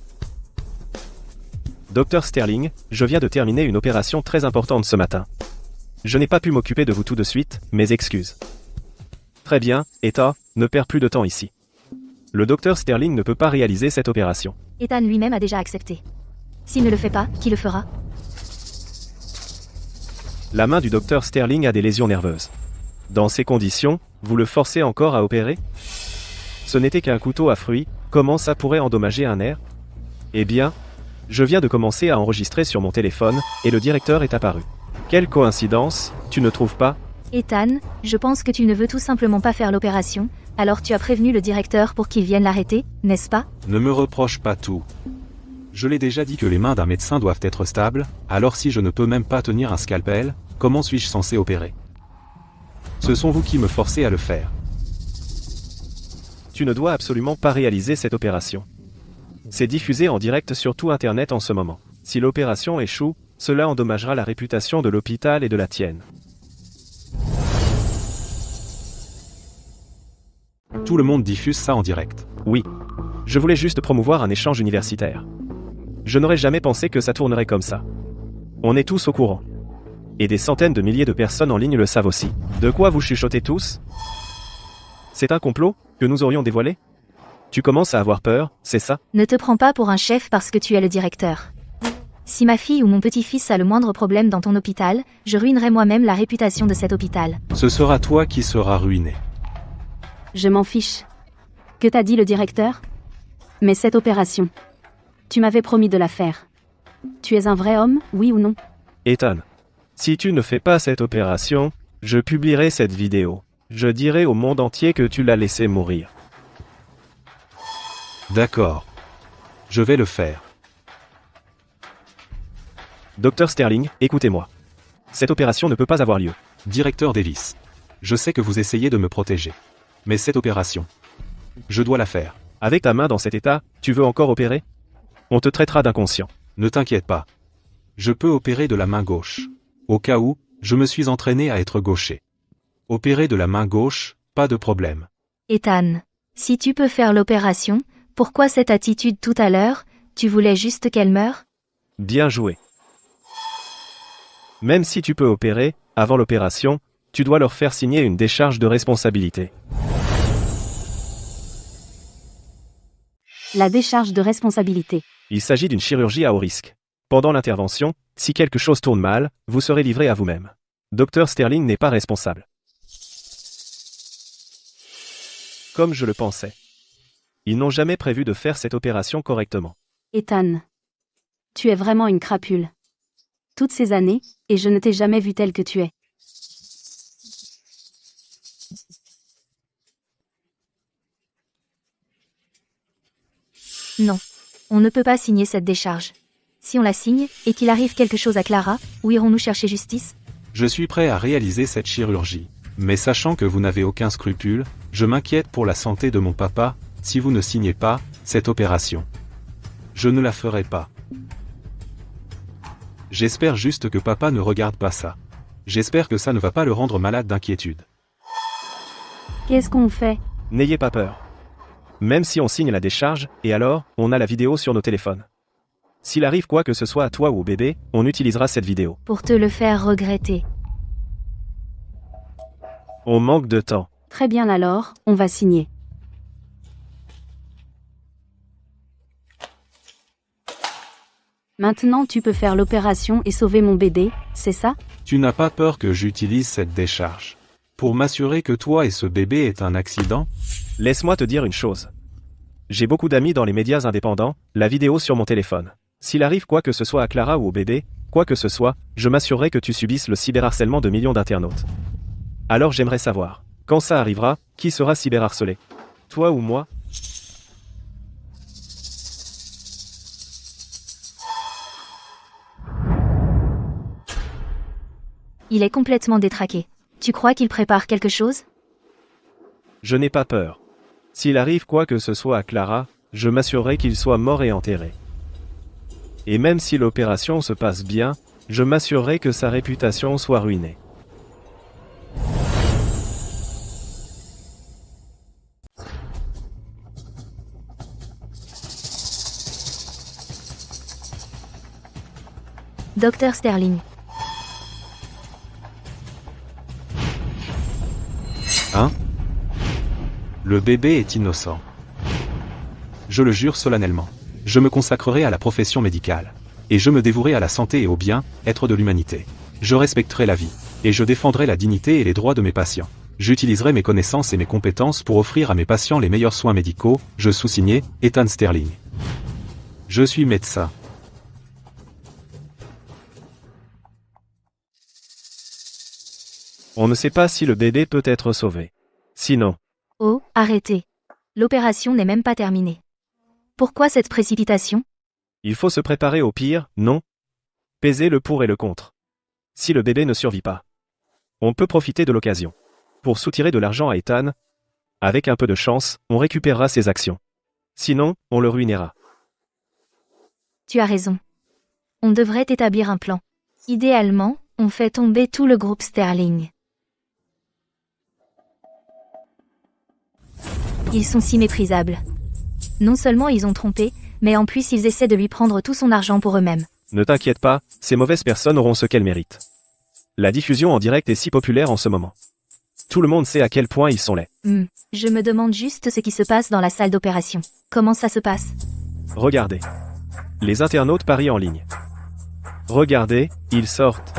Dr Sterling, je viens de terminer une opération très importante ce matin. Je n'ai pas pu m'occuper de vous tout de suite, mes excuses. Très bien, Ethan, ne perds plus de temps ici. Le docteur Sterling ne peut pas réaliser cette opération. Ethan lui-même a déjà accepté. S'il ne le fait pas, qui le fera? La main du docteur Sterling a des lésions nerveuses. Dans ces conditions, vous le forcez encore à opérer? Ce n'était qu'un couteau à fruits, comment ça pourrait endommager un nerf? Eh bien, je viens de commencer à enregistrer sur mon téléphone, et le directeur est apparu. Quelle coïncidence, tu ne trouves pas? Ethan, je pense que tu ne veux tout simplement pas faire l'opération, alors tu as prévenu le directeur pour qu'il vienne l'arrêter, n'est-ce pas? Ne me reproche pas tout. Je l'ai déjà dit que les mains d'un médecin doivent être stables, alors si je ne peux même pas tenir un scalpel, comment suis-je censé opérer? Ce sont vous qui me forcez à le faire. Tu ne dois absolument pas réaliser cette opération. C'est diffusé en direct sur tout Internet en ce moment. Si l'opération échoue, cela endommagera la réputation de l'hôpital et de la tienne. Tout le monde diffuse ça en direct. Oui. Je voulais juste promouvoir un échange universitaire. Je n'aurais jamais pensé que ça tournerait comme ça. On est tous au courant. Et des centaines de milliers de personnes en ligne le savent aussi. De quoi vous chuchotez tous? C'est un complot, que nous aurions dévoilé? Tu commences à avoir peur, c'est ça? Ne te prends pas pour un chef parce que tu es le directeur. Si ma fille ou mon petit-fils a le moindre problème dans ton hôpital, je ruinerai moi-même la réputation de cet hôpital. Ce sera toi qui seras ruiné. Je m'en fiche. Que t'a dit le directeur? Mais cette opération. Tu m'avais promis de la faire. Tu es un vrai homme, oui ou non? Ethan. Si tu ne fais pas cette opération, je publierai cette vidéo. Je dirai au monde entier que tu l'as laissé mourir. D'accord. Je vais le faire. Docteur Sterling, écoutez-moi. Cette opération ne peut pas avoir lieu. Directeur Davis. Je sais que vous essayez de me protéger. Mais cette opération, je dois la faire. Avec ta main dans cet état, tu veux encore opérer? On te traitera d'inconscient. Ne t'inquiète pas. Je peux opérer de la main gauche. Au cas où, je me suis entraîné à être gaucher. Opérer de la main gauche, pas de problème. Ethan, si tu peux faire l'opération, pourquoi cette attitude tout à l'heure? Tu voulais juste qu'elle meure? Bien joué. Même si tu peux opérer, avant l'opération, tu dois leur faire signer une décharge de responsabilité. La décharge de responsabilité. Il s'agit d'une chirurgie à haut risque. Pendant l'intervention, si quelque chose tourne mal, vous serez livré à vous-même. Dr Sterling n'est pas responsable. Comme je le pensais. Ils n'ont jamais prévu de faire cette opération correctement. Ethan. Tu es vraiment une crapule. Toutes ces années, et je ne t'ai jamais vu tel que tu es. Non. On ne peut pas signer cette décharge. Si on la signe, et qu'il arrive quelque chose à Clara, où irons-nous chercher justice? Je suis prêt à réaliser cette chirurgie. Mais sachant que vous n'avez aucun scrupule, je m'inquiète pour la santé de mon papa, si vous ne signez pas cette opération. Je ne la ferai pas. J'espère juste que papa ne regarde pas ça. J'espère que ça ne va pas le rendre malade d'inquiétude. Qu'est-ce qu'on fait? N'ayez pas peur. Même si on signe la décharge, et alors, on a la vidéo sur nos téléphones. S'il arrive quoi que ce soit à toi ou au bébé, on utilisera cette vidéo. Pour te le faire regretter. On manque de temps. Très bien alors, on va signer. Maintenant tu peux faire l'opération et sauver mon bébé, c'est ça? Tu n'as pas peur que j'utilise cette décharge pour m'assurer que toi et ce bébé est un accident? Laisse-moi te dire une chose. J'ai beaucoup d'amis dans les médias indépendants, la vidéo sur mon téléphone. S'il arrive quoi que ce soit à Clara ou au bébé, quoi que ce soit, je m'assurerai que tu subisses le cyberharcèlement de millions d'internautes. Alors j'aimerais savoir, quand ça arrivera, qui sera cyberharcelé? Toi ou moi? Il est complètement détraqué. Tu crois qu'il prépare quelque chose? Je n'ai pas peur. S'il arrive quoi que ce soit à Clara, je m'assurerai qu'il soit mort et enterré. Et même si l'opération se passe bien, je m'assurerai que sa réputation soit ruinée. Docteur Sterling. Hein? Le bébé est innocent. Je le jure solennellement. Je me consacrerai à la profession médicale. Et je me dévouerai à la santé et au bien-être de l'humanité. Je respecterai la vie. Et je défendrai la dignité et les droits de mes patients. J'utiliserai mes connaissances et mes compétences pour offrir à mes patients les meilleurs soins médicaux. Je sous-signé, Ethan Sterling. Je suis médecin. On ne sait pas si le bébé peut être sauvé. Sinon, Oh, arrêtez. L'opération n'est même pas terminée. Pourquoi cette précipitation? il faut se préparer au pire, non? Peser le pour et le contre. Si le bébé ne survit pas, on peut profiter de l'occasion pour soutirer de l'argent à Ethan. Avec un peu de chance, on récupérera ses actions. Sinon, on le ruinera. Tu as raison. On devrait établir un plan. Idéalement, on fait tomber tout le groupe Sterling. Ils sont si méprisables. Non seulement ils ont trompé, mais en plus ils essaient de lui prendre tout son argent pour eux-mêmes. Ne t'inquiète pas, ces mauvaises personnes auront ce qu'elles méritent. La diffusion en direct est si populaire en ce moment. Tout le monde sait à quel point ils sont laids. Je me demande juste ce qui se passe dans la salle d'opération. Comment ça se passe? Regardez. Les internautes parient en ligne. Regardez, ils sortent.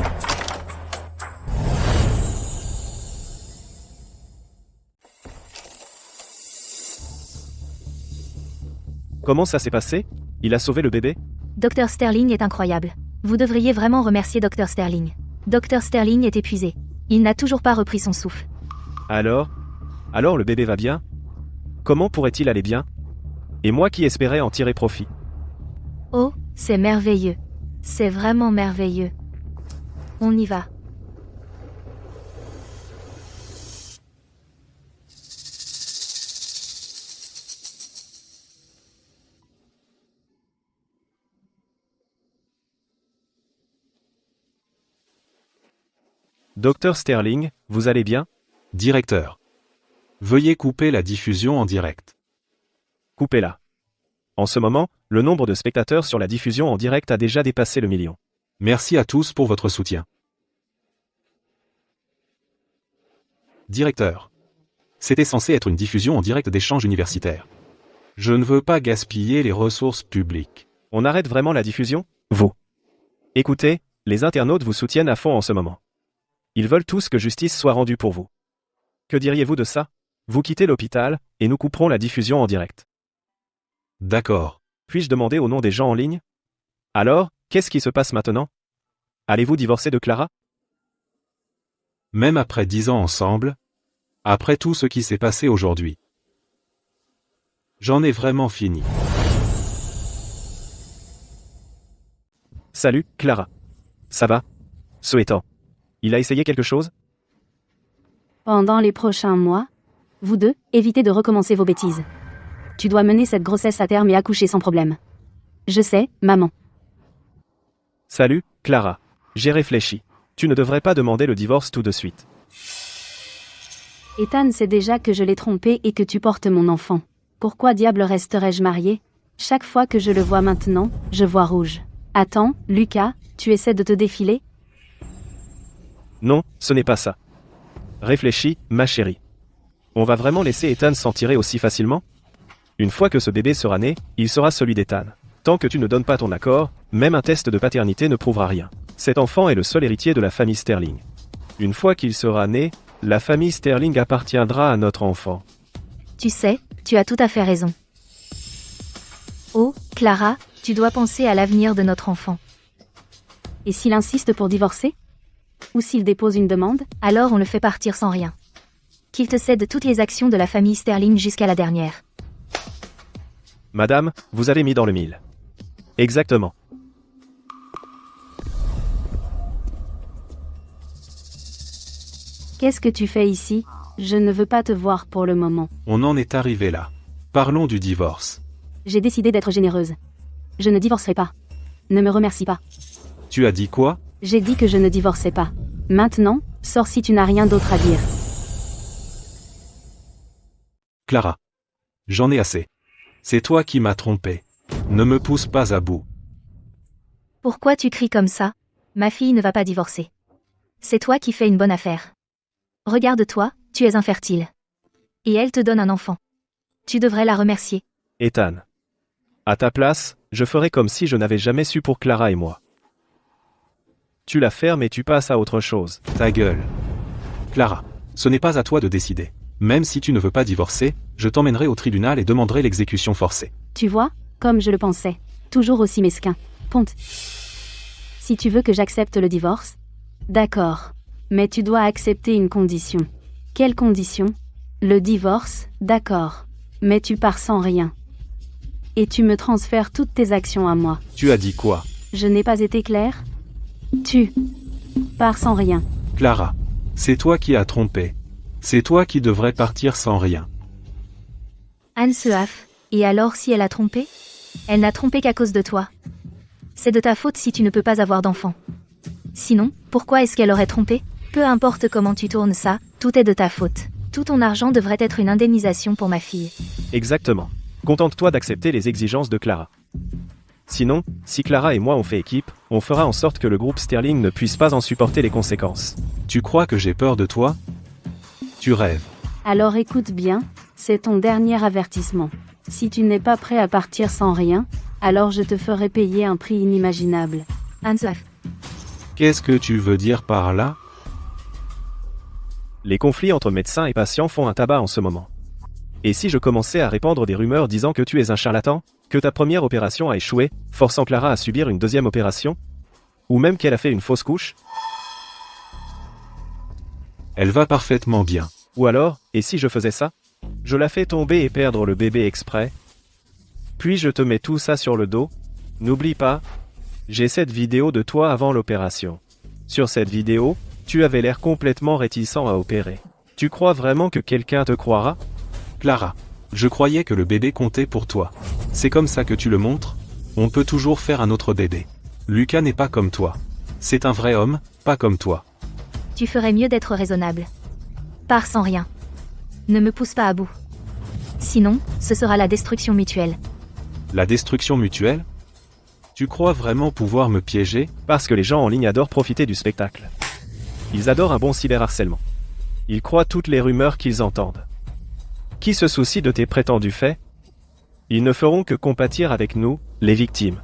Comment ça s'est passé? Il a sauvé le bébé? Dr Sterling est incroyable. Vous devriez vraiment remercier Dr Sterling. Dr Sterling est épuisé. Il n'a toujours pas repris son souffle. Alors le bébé va bien? Comment pourrait-il aller bien? Et moi qui espérais en tirer profit. Oh, c'est merveilleux. C'est vraiment merveilleux. On y va. Docteur Sterling, vous allez bien? Directeur. Veuillez couper la diffusion en direct. Coupez-la. En ce moment, le nombre de spectateurs sur la diffusion en direct a déjà dépassé le million. Merci à tous pour votre soutien. Directeur. C'était censé être une diffusion en direct d'échanges universitaires. Je ne veux pas gaspiller les ressources publiques. On arrête vraiment la diffusion? Vous. Écoutez, les internautes vous soutiennent à fond en ce moment. Ils veulent tous que justice soit rendue pour vous. Que diriez-vous de ça? Vous quittez l'hôpital, et nous couperons la diffusion en direct. D'accord. Puis-je demander au nom des gens en ligne? Alors, qu'est-ce qui se passe maintenant? Allez-vous divorcer de Clara? Même après 10 ans ensemble, après tout ce qui s'est passé aujourd'hui, j'en ai vraiment fini. Salut, Clara. Ça va? Souhaitant. Il a essayé quelque chose? Pendant les prochains mois, vous deux, évitez de recommencer vos bêtises. Tu dois mener cette grossesse à terme et accoucher sans problème. Je sais, maman. Salut, Clara. J'ai réfléchi. Tu ne devrais pas demander le divorce tout de suite. Ethan sait déjà que je l'ai trompé et que tu portes mon enfant. Pourquoi diable resterais-je mariée? Chaque fois que je le vois maintenant, je vois rouge. Attends, Lucas, tu essaies de te défiler? Non, ce n'est pas ça. Réfléchis, ma chérie. On va vraiment laisser Ethan s'en tirer aussi facilement? Une fois que ce bébé sera né, il sera celui d'Ethan. Tant que tu ne donnes pas ton accord, même un test de paternité ne prouvera rien. Cet enfant est le seul héritier de la famille Sterling. Une fois qu'il sera né, la famille Sterling appartiendra à notre enfant. Tu sais, tu as tout à fait raison. Oh, Clara, tu dois penser à l'avenir de notre enfant. Et s'il insiste pour divorcer? Ou s'il dépose une demande? Alors on le fait partir sans rien. Qu'il te cède toutes les actions de la famille Sterling jusqu'à la dernière. Madame, vous avez mis dans le mille. Exactement. Qu'est-ce que tu fais ici? Je ne veux pas te voir pour le moment. On en est arrivé là. Parlons du divorce. J'ai décidé d'être généreuse. Je ne divorcerai pas. Ne me remercie pas. Tu as dit quoi? J'ai dit que je ne divorçais pas. Maintenant, sors si tu n'as rien d'autre à dire. Clara. J'en ai assez. C'est toi qui m'as trompé. Ne me pousse pas à bout. Pourquoi tu cries comme ça? Ma fille ne va pas divorcer. C'est toi qui fais une bonne affaire. Regarde-toi, tu es infertile. Et elle te donne un enfant. Tu devrais la remercier. Ethan. À ta place, je ferais comme si je n'avais jamais su pour Clara et moi. Tu la fermes et tu passes à autre chose. Ta gueule. Clara, ce n'est pas à toi de décider. Même si tu ne veux pas divorcer, je t'emmènerai au tribunal et demanderai l'exécution forcée. Tu vois, comme je le pensais. Toujours aussi mesquin. Ponte. Si tu veux que j'accepte le divorce? D'accord. Mais tu dois accepter une condition. Quelle condition? Le divorce, d'accord. Mais tu pars sans rien. Et tu me transfères toutes tes actions à moi. Tu as dit quoi? Je n'ai pas été claire? Tu pars sans rien. Clara, c'est toi qui as trompé. C'est toi qui devrais partir sans rien. Anne se haffe. Et alors si elle a trompé? Elle n'a trompé qu'à cause de toi. C'est de ta faute si tu ne peux pas avoir d'enfant. Sinon, pourquoi est-ce qu'elle aurait trompé? Peu importe comment tu tournes ça, tout est de ta faute. Tout ton argent devrait être une indemnisation pour ma fille. Exactement. Contente-toi d'accepter les exigences de Clara. Sinon, si Clara et moi on fait équipe, on fera en sorte que le groupe Sterling ne puisse pas en supporter les conséquences. Tu crois que j'ai peur de toi? Tu rêves. Alors écoute bien, c'est ton dernier avertissement. Si tu n'es pas prêt à partir sans rien, alors je te ferai payer un prix inimaginable. Hansof. Qu'est-ce que tu veux dire par là? Les conflits entre médecins et patients font un tabac en ce moment. Et si je commençais à répandre des rumeurs disant que tu es un charlatan, que ta première opération a échoué, forçant Clara à subir une deuxième opération, ou même qu'elle a fait une fausse couche, Elle va parfaitement bien. ou alors, et si je faisais ça, je la fais tomber et perdre le bébé exprès, puis je te mets tout ça sur le dos, n'oublie pas, j'ai cette vidéo de toi avant l'opération. Sur cette vidéo, tu avais l'air complètement réticent à opérer. Tu crois vraiment que quelqu'un te croira? Clara, je croyais que le bébé comptait pour toi. C'est comme ça que tu le montres? On peut toujours faire un autre bébé. Lucas n'est pas comme toi. C'est un vrai homme, pas comme toi. Tu ferais mieux d'être raisonnable. Pars sans rien. Ne me pousse pas à bout. Sinon, ce sera la destruction mutuelle. La destruction mutuelle? Tu crois vraiment pouvoir me piéger? Parce que les gens en ligne adorent profiter du spectacle. Ils adorent un bon cyberharcèlement. Ils croient toutes les rumeurs qu'ils entendent. Qui se soucie de tes prétendus faits? Ils ne feront que compatir avec nous, les victimes.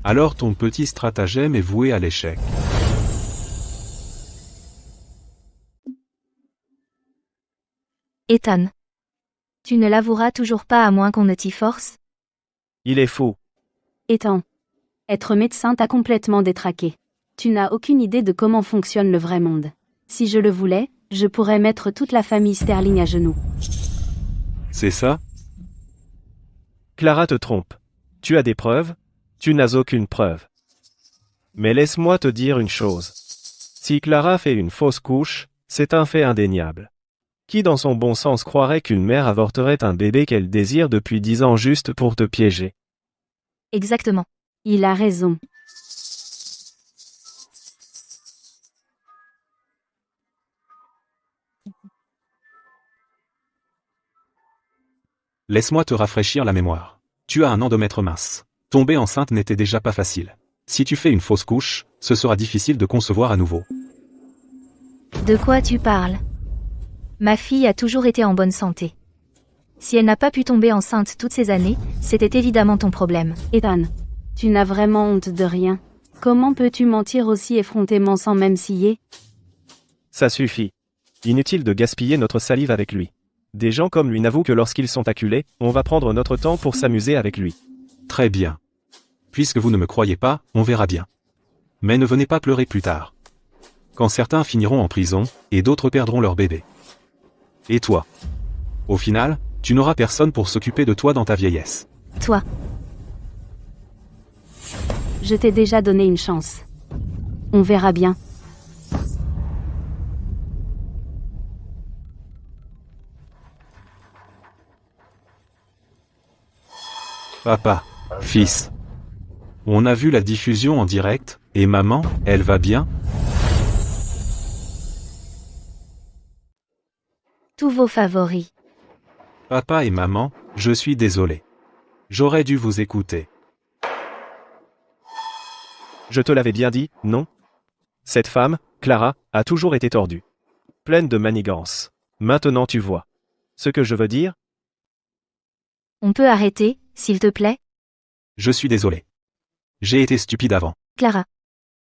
Alors ton petit stratagème est voué à l'échec. Ethan. Tu ne l'avoueras toujours pas à moins qu'on ne t'y force? Il est fou. Ethan. Être médecin t'a complètement détraqué. Tu n'as aucune idée de comment fonctionne le vrai monde. Si je le voulais, je pourrais mettre toute la famille Sterling à genoux. C'est ça? Clara te trompe. Tu as des preuves? Tu n'as aucune preuve. Mais laisse-moi te dire une chose. Si Clara fait une fausse couche, c'est un fait indéniable. Qui dans son bon sens croirait qu'une mère avorterait un bébé qu'elle désire depuis 10 ans juste pour te piéger? Exactement. Il a raison. Laisse-moi te rafraîchir la mémoire. Tu as un endomètre mince. Tomber enceinte n'était déjà pas facile. Si tu fais une fausse couche, ce sera difficile de concevoir à nouveau. De quoi tu parles? Ma fille a toujours été en bonne santé. Si elle n'a pas pu tomber enceinte toutes ces années, c'était évidemment ton problème. Ethan. Tu n'as vraiment honte de rien. Comment peux-tu mentir aussi effrontément sans même scier? Ça suffit. Inutile de gaspiller notre salive avec lui. Des gens comme lui n'avouent que lorsqu'ils sont acculés, on va prendre notre temps pour s'amuser avec lui. Très bien. Puisque vous ne me croyez pas, on verra bien. Mais ne venez pas pleurer plus tard. Quand certains finiront en prison, et d'autres perdront leur bébé. Et toi? Au final, tu n'auras personne pour s'occuper de toi dans ta vieillesse. Toi. Je t'ai déjà donné une chance. On verra bien. Papa, fils. On a vu la diffusion en direct, et maman, elle va bien? Tous vos favoris. Papa et maman, je suis désolé. J'aurais dû vous écouter. Je te l'avais bien dit, non? Cette femme, Clara, a toujours été tordue. Pleine de manigances. Maintenant tu vois. Ce que je veux dire? On peut arrêter, s'il te plaît? Je suis désolé. J'ai été stupide avant. Clara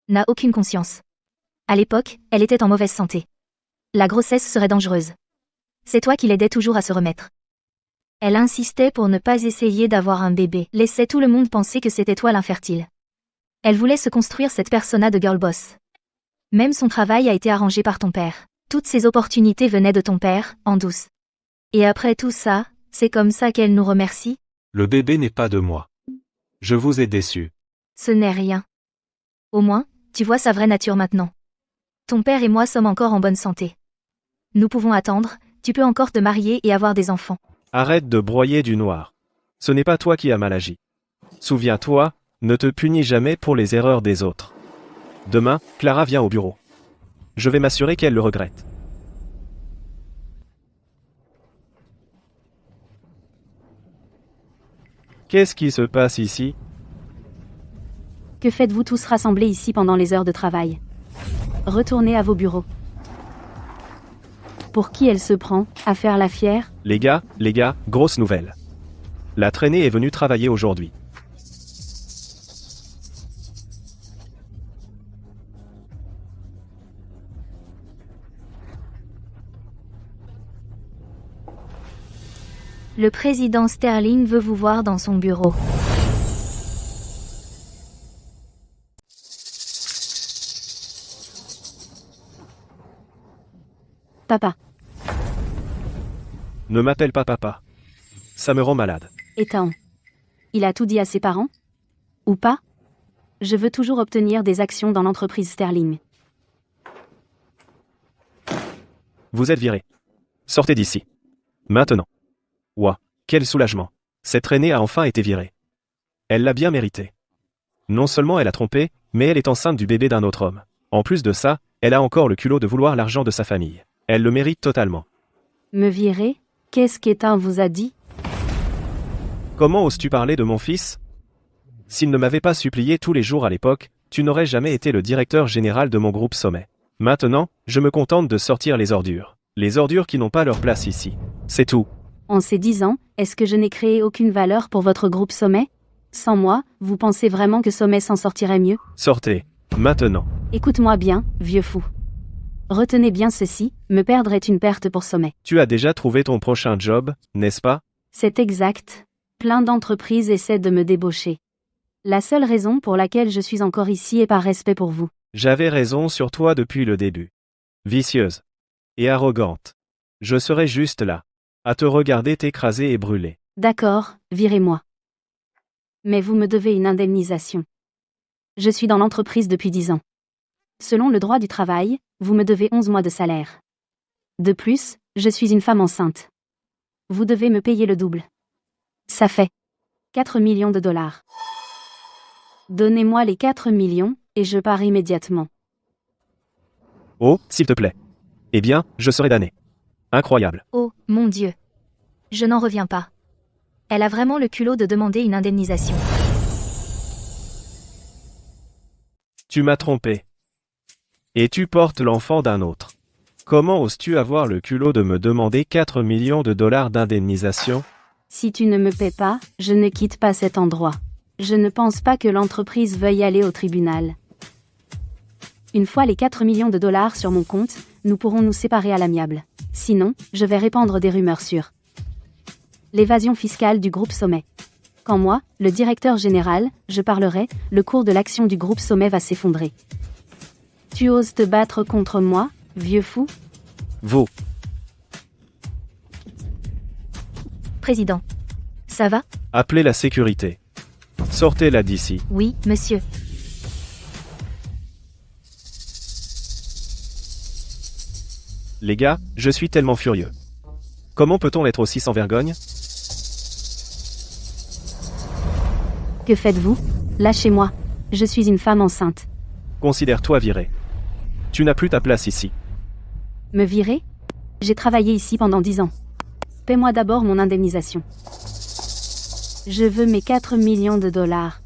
n'a aucune conscience. À l'époque, elle était en mauvaise santé. La grossesse serait dangereuse. C'est toi qui l'aidais toujours à se remettre. Elle insistait pour ne pas essayer d'avoir un bébé. Laissait tout le monde penser que c'était toi l'infertile. Elle voulait se construire cette persona de girl boss. Même son travail a été arrangé par ton père. Toutes ces opportunités venaient de ton père, en douce. Et après tout ça, c'est comme ça qu'elle nous remercie? Le bébé n'est pas de moi. Je vous ai déçu. Ce n'est rien. Au moins, tu vois sa vraie nature maintenant. Ton père et moi sommes encore en bonne santé. Nous pouvons attendre, tu peux encore te marier et avoir des enfants. Arrête de broyer du noir. Ce n'est pas toi qui as mal agi. Souviens-toi, ne te punis jamais pour les erreurs des autres. Demain, Clara vient au bureau. Je vais m'assurer qu'elle le regrette. Qu'est-ce qui se passe ici? Que faites-vous tous rassemblés ici pendant les heures de travail? Retournez à vos bureaux. Pour qui elle se prend, à faire la fière? Les gars, grosse nouvelle. La traînée est venue travailler aujourd'hui. Le président Sterling veut vous voir dans son bureau. Papa, Ne m'appelle pas papa. Ça me rend malade. Ethan. Il a tout dit à ses parents? Ou pas? Je veux toujours obtenir des actions dans l'entreprise Sterling. Vous êtes viré. Sortez d'ici. Maintenant. Ouah, quel soulagement. Cette traînée a enfin été virée. Elle l'a bien mérité. Non seulement elle a trompé, mais elle est enceinte du bébé d'un autre homme. En plus de ça, elle a encore le culot de vouloir l'argent de sa famille. Elle le mérite totalement. Me virer? Qu'est-ce qu'Ethan vous a dit? Comment oses-tu parler de mon fils? S'il ne m'avait pas supplié tous les jours à l'époque, tu n'aurais jamais été le directeur général de mon groupe Sommet. Maintenant, je me contente de sortir les ordures. Les ordures qui n'ont pas leur place ici. C'est tout. En ces 10 ans, est-ce que je n'ai créé aucune valeur pour votre groupe Sommet? Sans moi, vous pensez vraiment que Sommet s'en sortirait mieux? Sortez. Maintenant. Écoute-moi bien, vieux fou. Retenez bien ceci, me perdre est une perte pour Sommet. Tu as déjà trouvé ton prochain job, n'est-ce pas? C'est exact. Plein d'entreprises essaient de me débaucher. La seule raison pour laquelle je suis encore ici est par respect pour vous. J'avais raison sur toi depuis le début. Vicieuse. Et arrogante. Je serai juste là. À te regarder t'écraser et brûler. D'accord, virez-moi. Mais vous me devez une indemnisation. Je suis dans l'entreprise depuis 10 ans. Selon le droit du travail, vous me devez 11 mois de salaire. De plus, je suis une femme enceinte. Vous devez me payer le double. Ça fait 4 millions de dollars. Donnez-moi les 4 millions, et je pars immédiatement. Oh, s'il te plaît. Eh bien, je serai damné. Incroyable. Oh, mon Dieu. Je n'en reviens pas. Elle a vraiment le culot de demander une indemnisation. Tu m'as trompé. Et tu portes l'enfant d'un autre. Comment oses-tu avoir le culot de me demander 4 millions de dollars d'indemnisation? Si tu ne me paies pas, je ne quitte pas cet endroit. Je ne pense pas que l'entreprise veuille aller au tribunal. Une fois les 4 millions de dollars sur mon compte, nous pourrons nous séparer à l'amiable. Sinon, je vais répandre des rumeurs sur l'évasion fiscale du groupe Sommet. Quand moi, le directeur général, je parlerai, le cours de l'action du groupe Sommet va s'effondrer. Tu oses te battre contre moi, vieux fou? Vous. Président. Ça va? Appelez la sécurité. Sortez-la d'ici. Oui, monsieur. Les gars, je suis tellement furieux. Comment peut-on être aussi sans vergogne? Que faites-vous? Lâchez-moi. Je suis une femme enceinte. Considère-toi viré. Tu n'as plus ta place ici. Me virer? J'ai travaillé ici pendant 10 ans. Paie-moi d'abord mon indemnisation. Je veux mes 4 millions de dollars.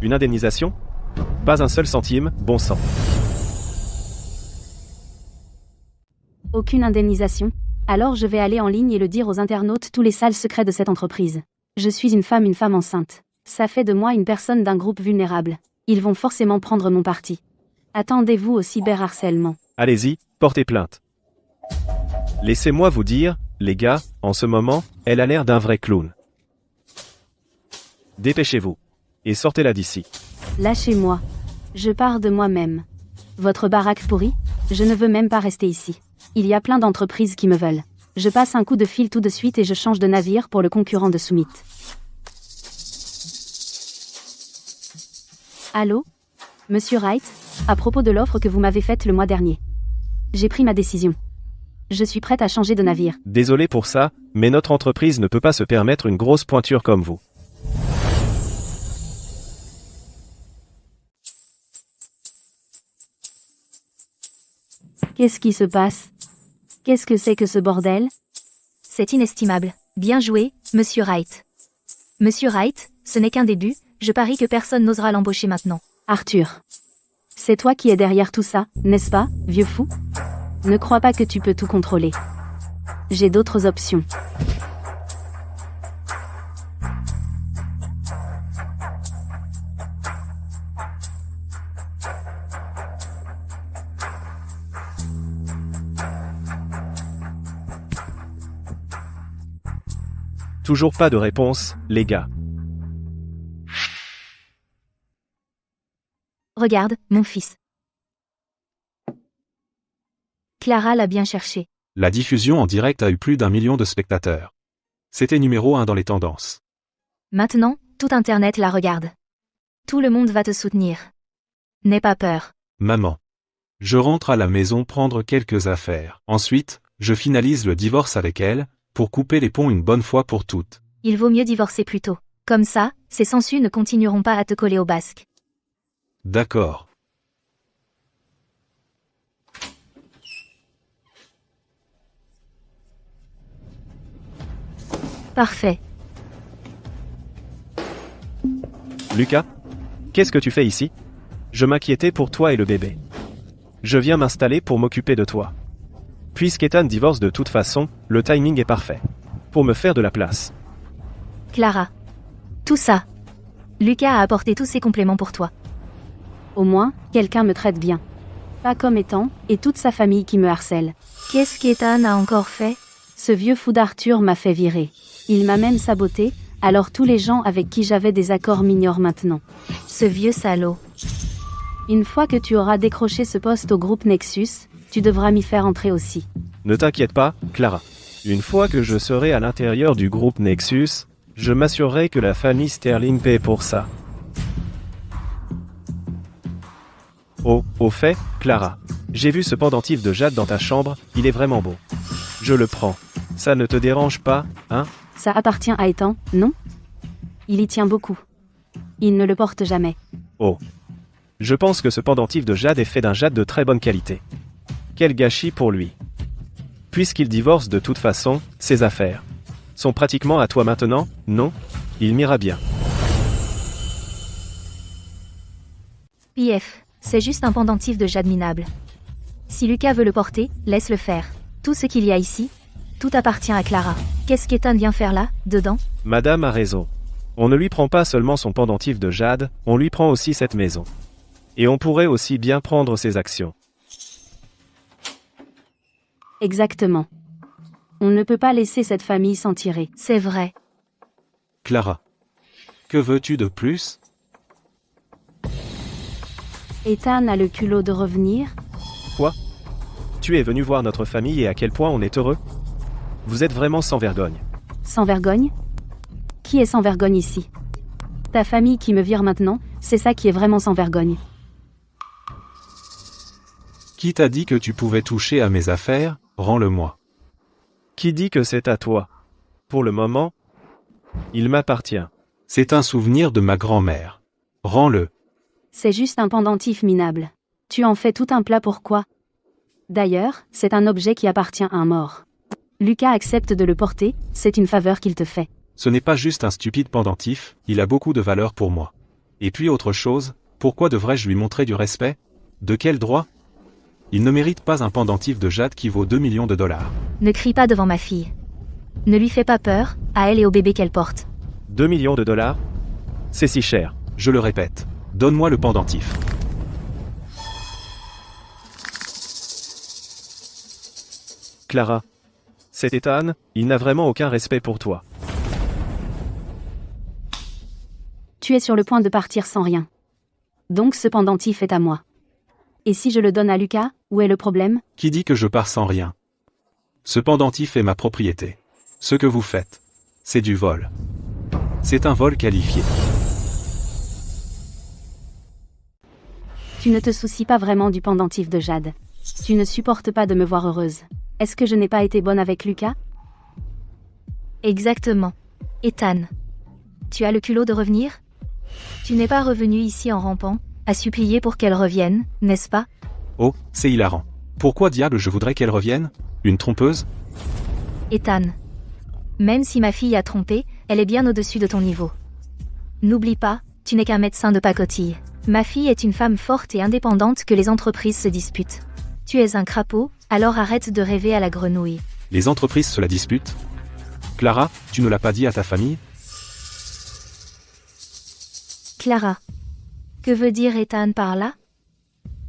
Une indemnisation? Pas un seul centime, bon sang. Aucune indemnisation? Alors je vais aller en ligne et le dire aux internautes tous les sales secrets de cette entreprise. Je suis une femme enceinte. Ça fait de moi une personne d'un groupe vulnérable. Ils vont forcément prendre mon parti. Attendez-vous au cyberharcèlement. Allez-y, portez plainte. Laissez-moi vous dire, les gars, en ce moment, elle a l'air d'un vrai clown. Dépêchez-vous. Et sortez-la d'ici. Lâchez-moi. Je pars de moi-même. Votre baraque pourrie? Je ne veux même pas rester ici. Il y a plein d'entreprises qui me veulent. Je passe un coup de fil tout de suite et je change de navire pour le concurrent de Summit. Allô? Monsieur Wright, à propos de l'offre que vous m'avez faite le mois dernier. J'ai pris ma décision. Je suis prête à changer de navire. Désolé pour ça, mais notre entreprise ne peut pas se permettre une grosse pointure comme vous. Qu'est-ce qui se passe? Qu'est-ce que c'est que ce bordel? C'est inestimable. Bien joué, monsieur Wright. Monsieur Wright, ce n'est qu'un début, Je parie que personne n'osera l'embaucher maintenant. Arthur. C'est toi qui es derrière tout ça, n'est-ce pas, vieux fou? Ne crois pas que tu peux tout contrôler. J'ai d'autres options. Toujours pas de réponse, les gars. Regarde, mon fils. Clara l'a bien cherché. La diffusion en direct a eu plus d'1 million de spectateurs. C'était numéro 1 dans les tendances. Maintenant, tout Internet la regarde. Tout le monde va te soutenir. N'aie pas peur. Maman. Je rentre à la maison prendre quelques affaires. Ensuite, je finalise le divorce avec elle, pour couper les ponts une bonne fois pour toutes. Il vaut mieux divorcer plus tôt. Comme ça, ces sangsues ne continueront pas à te coller au basque. D'accord. Parfait. Lucas? Qu'est-ce que tu fais ici? Je m'inquiétais pour toi et le bébé. Je viens m'installer pour m'occuper de toi. Puisqu'Ethan divorce de toute façon, le timing est parfait. Pour me faire de la place. Clara. Tout ça. Lucas a apporté tous ses compléments pour toi. Au moins, quelqu'un me traite bien. Pas comme Ethan, et toute sa famille qui me harcèle. Qu'est-ce qu'Ethan a encore fait? Ce vieux fou d'Arthur m'a fait virer. Il m'a même saboté, alors tous les gens avec qui j'avais des accords m'ignorent maintenant. Ce vieux salaud. Une fois que tu auras décroché ce poste au groupe Nexus, tu devras m'y faire entrer aussi. Ne t'inquiète pas, Clara. Une fois que je serai à l'intérieur du groupe Nexus, je m'assurerai que la famille Sterling paie pour ça. Oh, au fait, Clara. J'ai vu ce pendentif de jade dans ta chambre, il est vraiment beau. Je le prends. Ça ne te dérange pas, hein? Ça appartient à Ethan, non? Il y tient beaucoup. Il ne le porte jamais. Oh. Je pense que ce pendentif de jade est fait d'un jade de très bonne qualité. Quel gâchis pour lui. Puisqu'il divorce de toute façon, ses affaires sont pratiquement à toi maintenant, non? Il m'ira bien. PF, c'est juste un pendentif de jade minable. Si Lucas veut le porter, laisse-le faire. Tout ce qu'il y a ici, tout appartient à Clara. Qu'est-ce qu'Ethan vient faire là, dedans? Madame a raison. On ne lui prend pas seulement son pendentif de jade, on lui prend aussi cette maison. Et on pourrait aussi bien prendre ses actions. Exactement. On ne peut pas laisser cette famille s'en tirer. C'est vrai. Clara. Que veux-tu de plus? Ethan a le culot de revenir? Quoi? Tu es venu voir notre famille et à quel point on est heureux? Vous êtes vraiment sans vergogne. Sans vergogne? Qui est sans vergogne ici? Ta famille qui me vire maintenant, c'est ça qui est vraiment sans vergogne. Qui t'a dit que tu pouvais toucher à mes affaires? Rends-le-moi. Qui dit que c'est à toi? Pour le moment, il m'appartient. C'est un souvenir de ma grand-mère. Rends-le. C'est juste un pendentif minable. Tu en fais tout un plat pourquoi? D'ailleurs, c'est un objet qui appartient à un mort. Lucas accepte de le porter, c'est une faveur qu'il te fait. Ce n'est pas juste un stupide pendentif, il a beaucoup de valeur pour moi. Et puis autre chose, pourquoi devrais-je lui montrer du respect? De quel droit? Il ne mérite pas un pendentif de jade qui vaut 2 millions de dollars. Ne crie pas devant ma fille. Ne lui fais pas peur, à elle et au bébé qu'elle porte. 2 millions de dollars? C'est si cher. Je le répète. Donne-moi le pendentif. Clara. Cet Ethan, il n'a vraiment aucun respect pour toi. Tu es sur le point de partir sans rien. Donc ce pendentif est à moi. Et si je le donne à Lucas, où est le problème? Qui dit que je pars sans rien? Ce pendentif est ma propriété. Ce que vous faites, c'est du vol. C'est un vol qualifié. Tu ne te soucies pas vraiment du pendentif de jade. Tu ne supportes pas de me voir heureuse. Est-ce que je n'ai pas été bonne avec Lucas? Exactement. Ethan. Tu as le culot de revenir? Tu n'es pas revenu ici en rampant, à supplier pour qu'elle revienne, n'est-ce pas? Oh, c'est hilarant. Pourquoi diable je voudrais qu'elle revienne? Une trompeuse? Ethan. Même si ma fille a trompé, elle est bien au-dessus de ton niveau. N'oublie pas, Tu n'es qu'un médecin de pacotille. Ma fille est une femme forte et indépendante que les entreprises se disputent. Tu es un crapaud, alors arrête de rêver à la grenouille. Les entreprises se la disputent? Clara, tu ne l'as pas dit à ta famille? Clara. Que veut dire Ethan par là?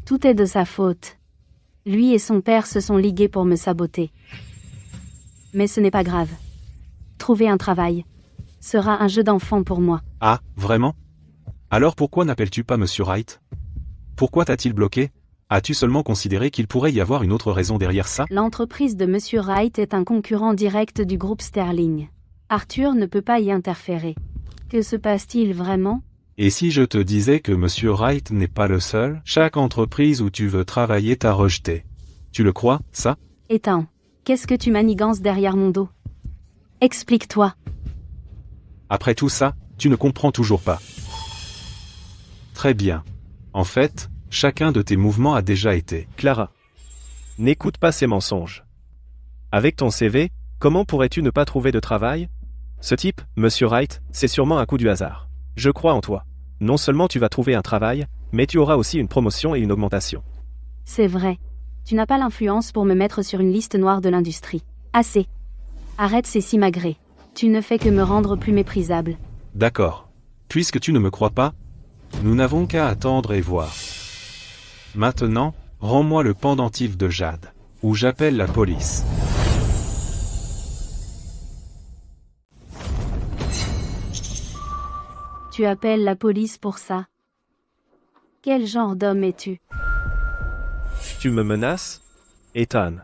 Tout est de sa faute. Lui et son père se sont ligués pour me saboter. Mais ce n'est pas grave. Trouver un travail sera un jeu d'enfant pour moi. Ah, vraiment? Alors pourquoi n'appelles-tu pas Monsieur Wright? Pourquoi t'a-t-il bloqué? As-tu seulement considéré qu'il pourrait y avoir une autre raison derrière ça? L'entreprise de Monsieur Wright est un concurrent direct du groupe Sterling. Arthur ne peut pas y interférer. Que se passe-t-il vraiment? Et si je te disais que Monsieur Wright n'est pas le seul? Chaque entreprise où tu veux travailler t'a rejeté. Tu le crois, ça? Ethan, qu'est-ce que tu manigances derrière mon dos? Explique-toi. Après tout ça, tu ne comprends toujours pas. Très bien. En fait, chacun de tes mouvements a déjà été. Clara. N'écoute pas ces mensonges. Avec ton CV, comment pourrais-tu ne pas trouver de travail? Ce type, Monsieur Wright, c'est sûrement un coup du hasard. Je crois en toi. Non seulement tu vas trouver un travail, mais tu auras aussi une promotion et une augmentation. C'est vrai. Tu n'as pas l'influence pour me mettre sur une liste noire de l'industrie. Assez. Arrête ces simagrées. Tu ne fais que me rendre plus méprisable. D'accord. Puisque tu ne me crois pas, nous n'avons qu'à attendre et voir. Maintenant, rends-moi le pendentif de Jade, ou j'appelle la police. Tu appelles la police pour ça? Quel genre d'homme es-tu? Tu me menaces? Ethan.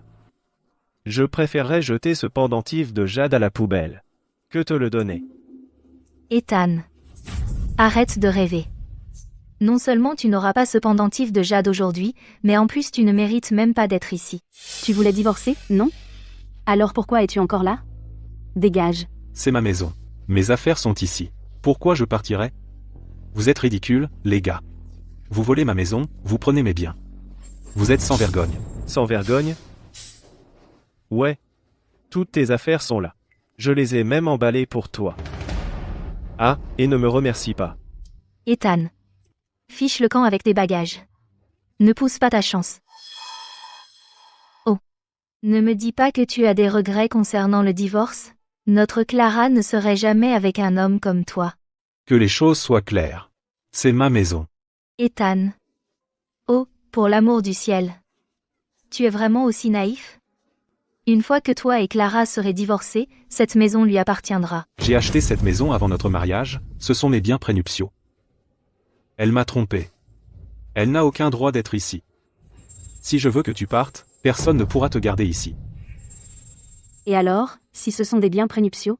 Je préférerais jeter ce pendentif de Jade à la poubelle que te le donner. Ethan. Arrête de rêver. Non seulement tu n'auras pas ce pendentif de Jade aujourd'hui, mais en plus tu ne mérites même pas d'être ici. Tu voulais divorcer, non? Alors pourquoi es-tu encore là? Dégage. C'est ma maison. Mes affaires sont ici. Pourquoi je partirais? Vous êtes ridicules, les gars. Vous volez ma maison, vous prenez mes biens. Vous êtes sans vergogne. Sans vergogne? Ouais. Toutes tes affaires sont là. Je les ai même emballées pour toi. Ah, et ne me remercie pas. Ethan. Fiche le camp avec tes bagages. Ne pousse pas ta chance. Oh. Ne me dis pas que tu as des regrets concernant le divorce? Notre Clara ne serait jamais avec un homme comme toi. Que les choses soient claires. C'est ma maison. Ethan. Oh, pour l'amour du ciel. Tu es vraiment aussi naïf? Une fois que toi et Clara serez divorcés, cette maison lui appartiendra. J'ai acheté cette maison avant notre mariage, ce sont mes biens prénuptiaux. Elle m'a trompé. Elle n'a aucun droit d'être ici. Si je veux que tu partes, personne ne pourra te garder ici. Et alors, si ce sont des biens prénuptiaux?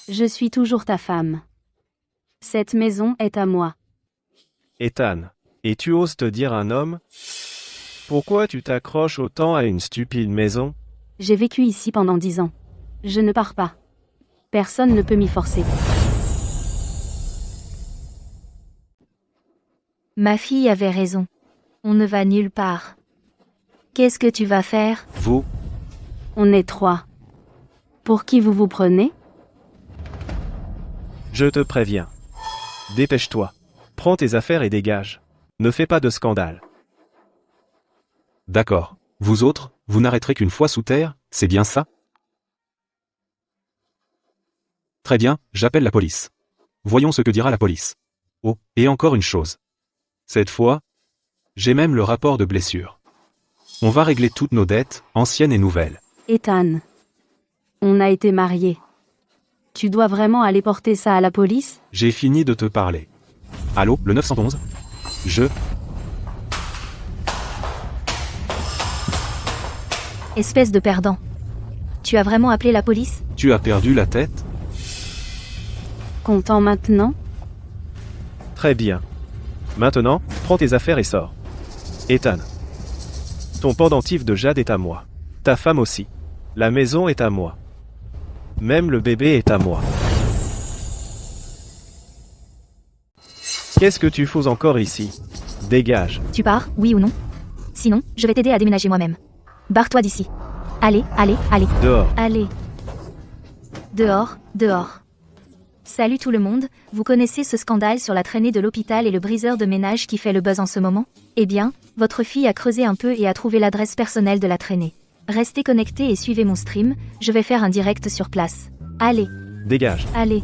Je suis toujours ta femme. Cette maison est à moi. Ethan. Et tu oses te dire un homme? Pourquoi tu t'accroches autant à une stupide maison? J'ai vécu ici pendant 10 ans. Je ne pars pas. Personne ne peut m'y forcer. Ma fille avait raison. On ne va nulle part. Qu'est-ce que tu vas faire? Vous? On est 3. Pour qui vous vous prenez? Je te préviens. Dépêche-toi. Prends tes affaires et dégage. Ne fais pas de scandale. D'accord. Vous autres, vous n'arrêterez qu'une fois sous terre, c'est bien ça? Très bien, j'appelle la police. Voyons ce que dira la police. Oh, et encore une chose. Cette fois, j'ai même le rapport de blessure. On va régler toutes nos dettes, anciennes et nouvelles. Ethan. On a été mariés. Tu dois vraiment aller porter ça à la police? J'ai fini de te parler. Allô, le 911? Espèce de perdant. Tu as vraiment appelé la police? Tu as perdu la tête? Content maintenant? Très bien. Maintenant, prends tes affaires et sors. Ethan. Ton pendentif de Jade est à moi. Ta femme aussi. La maison est à moi. Même le bébé est à moi. Qu'est-ce que tu fous encore ici? Dégage. Tu pars, oui ou non? Sinon, je vais t'aider à déménager moi-même. Barre-toi d'ici. Allez, allez, allez. Dehors. Allez. Dehors, dehors. Salut tout le monde, vous connaissez ce scandale sur la traînée de l'hôpital et le briseur de ménage qui fait le buzz en ce moment? Eh bien, votre fille a creusé un peu et a trouvé l'adresse personnelle de la traînée. Restez connectés et suivez mon stream, je vais faire un direct sur place. Allez, Dégage. allez.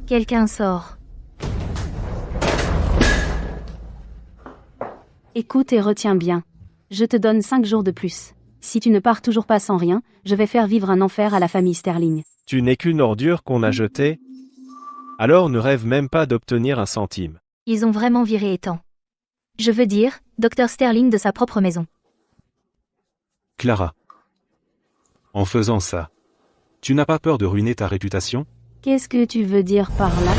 Quelqu'un sort. Écoute et retiens bien. Je te donne 5 jours de plus. Si tu ne pars toujours pas sans rien, je vais faire vivre un enfer à la famille Sterling. Tu n'es qu'une ordure qu'on a jetée. Alors ne rêve même pas d'obtenir un centime. Ils ont vraiment viré Ethan. Je veux dire, Dr Sterling de sa propre maison. Clara. En faisant ça, tu n'as pas peur de ruiner ta réputation? Qu'est-ce que tu veux dire par là?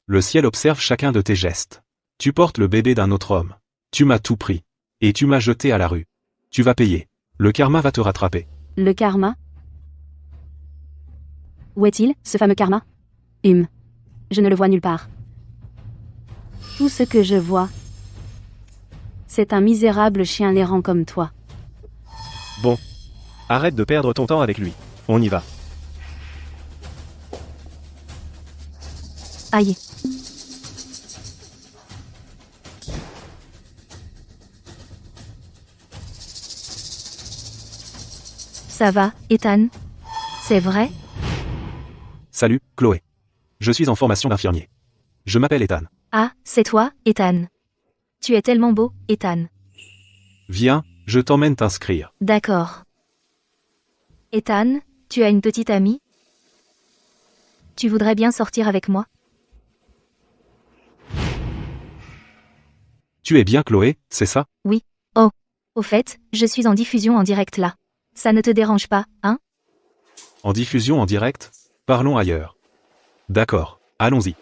Le ciel observe chacun de tes gestes. Tu portes le bébé d'un autre homme. Tu m'as tout pris. Et tu m'as jeté à la rue. Tu vas payer. Le karma va te rattraper. Le karma? Où est-il, ce fameux karma? Je ne le vois nulle part. Tout ce que je vois, c'est un misérable chien errant comme toi. Bon. Arrête de perdre ton temps avec lui. On y va. Aïe. Ça va, Ethan? C'est vrai? Salut, Chloé. Je suis en formation d'infirmier. Je m'appelle Ethan. Ah, c'est toi, Ethan. Tu es tellement beau, Ethan. Viens, je t'emmène t'inscrire. D'accord. Ethan, tu as une petite amie? Tu voudrais bien sortir avec moi? Tu es bien Chloé, c'est ça? Oui. Oh. Au fait, je suis en diffusion en direct là. Ça ne te dérange pas, hein? En diffusion en direct? Parlons ailleurs. D'accord, allons-y.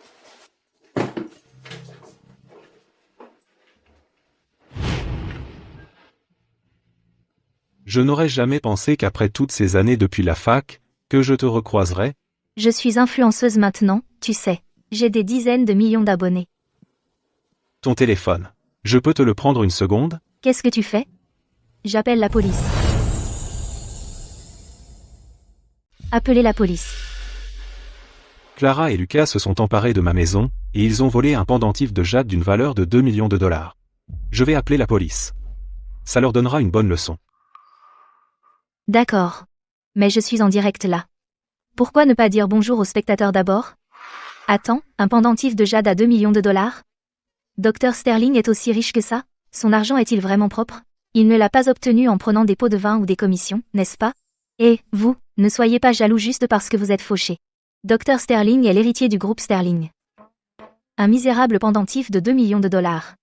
Je n'aurais jamais pensé qu'après toutes ces années depuis la fac, que je te recroiserais. Je suis influenceuse maintenant, tu sais. J'ai des dizaines de millions d'abonnés. Ton téléphone. Je peux te le prendre une seconde? Qu'est-ce que tu fais? J'appelle la police. Appelez la police. Clara et Lucas se sont emparés de ma maison, et ils ont volé un pendentif de jade d'une valeur de 2 millions de dollars. Je vais appeler la police. Ça leur donnera une bonne leçon. D'accord. Mais je suis en direct là. Pourquoi ne pas dire bonjour aux spectateurs d'abord? Attends, un pendentif de jade à 2 millions de dollars? Dr Sterling est aussi riche que ça? Son argent est-il vraiment propre? Il ne l'a pas obtenu en prenant des pots de vin ou des commissions, n'est-ce pas? Et, vous, ne soyez pas jaloux juste parce que vous êtes fauché. Dr Sterling est l'héritier du groupe Sterling. Un misérable pendentif de 2 millions de dollars.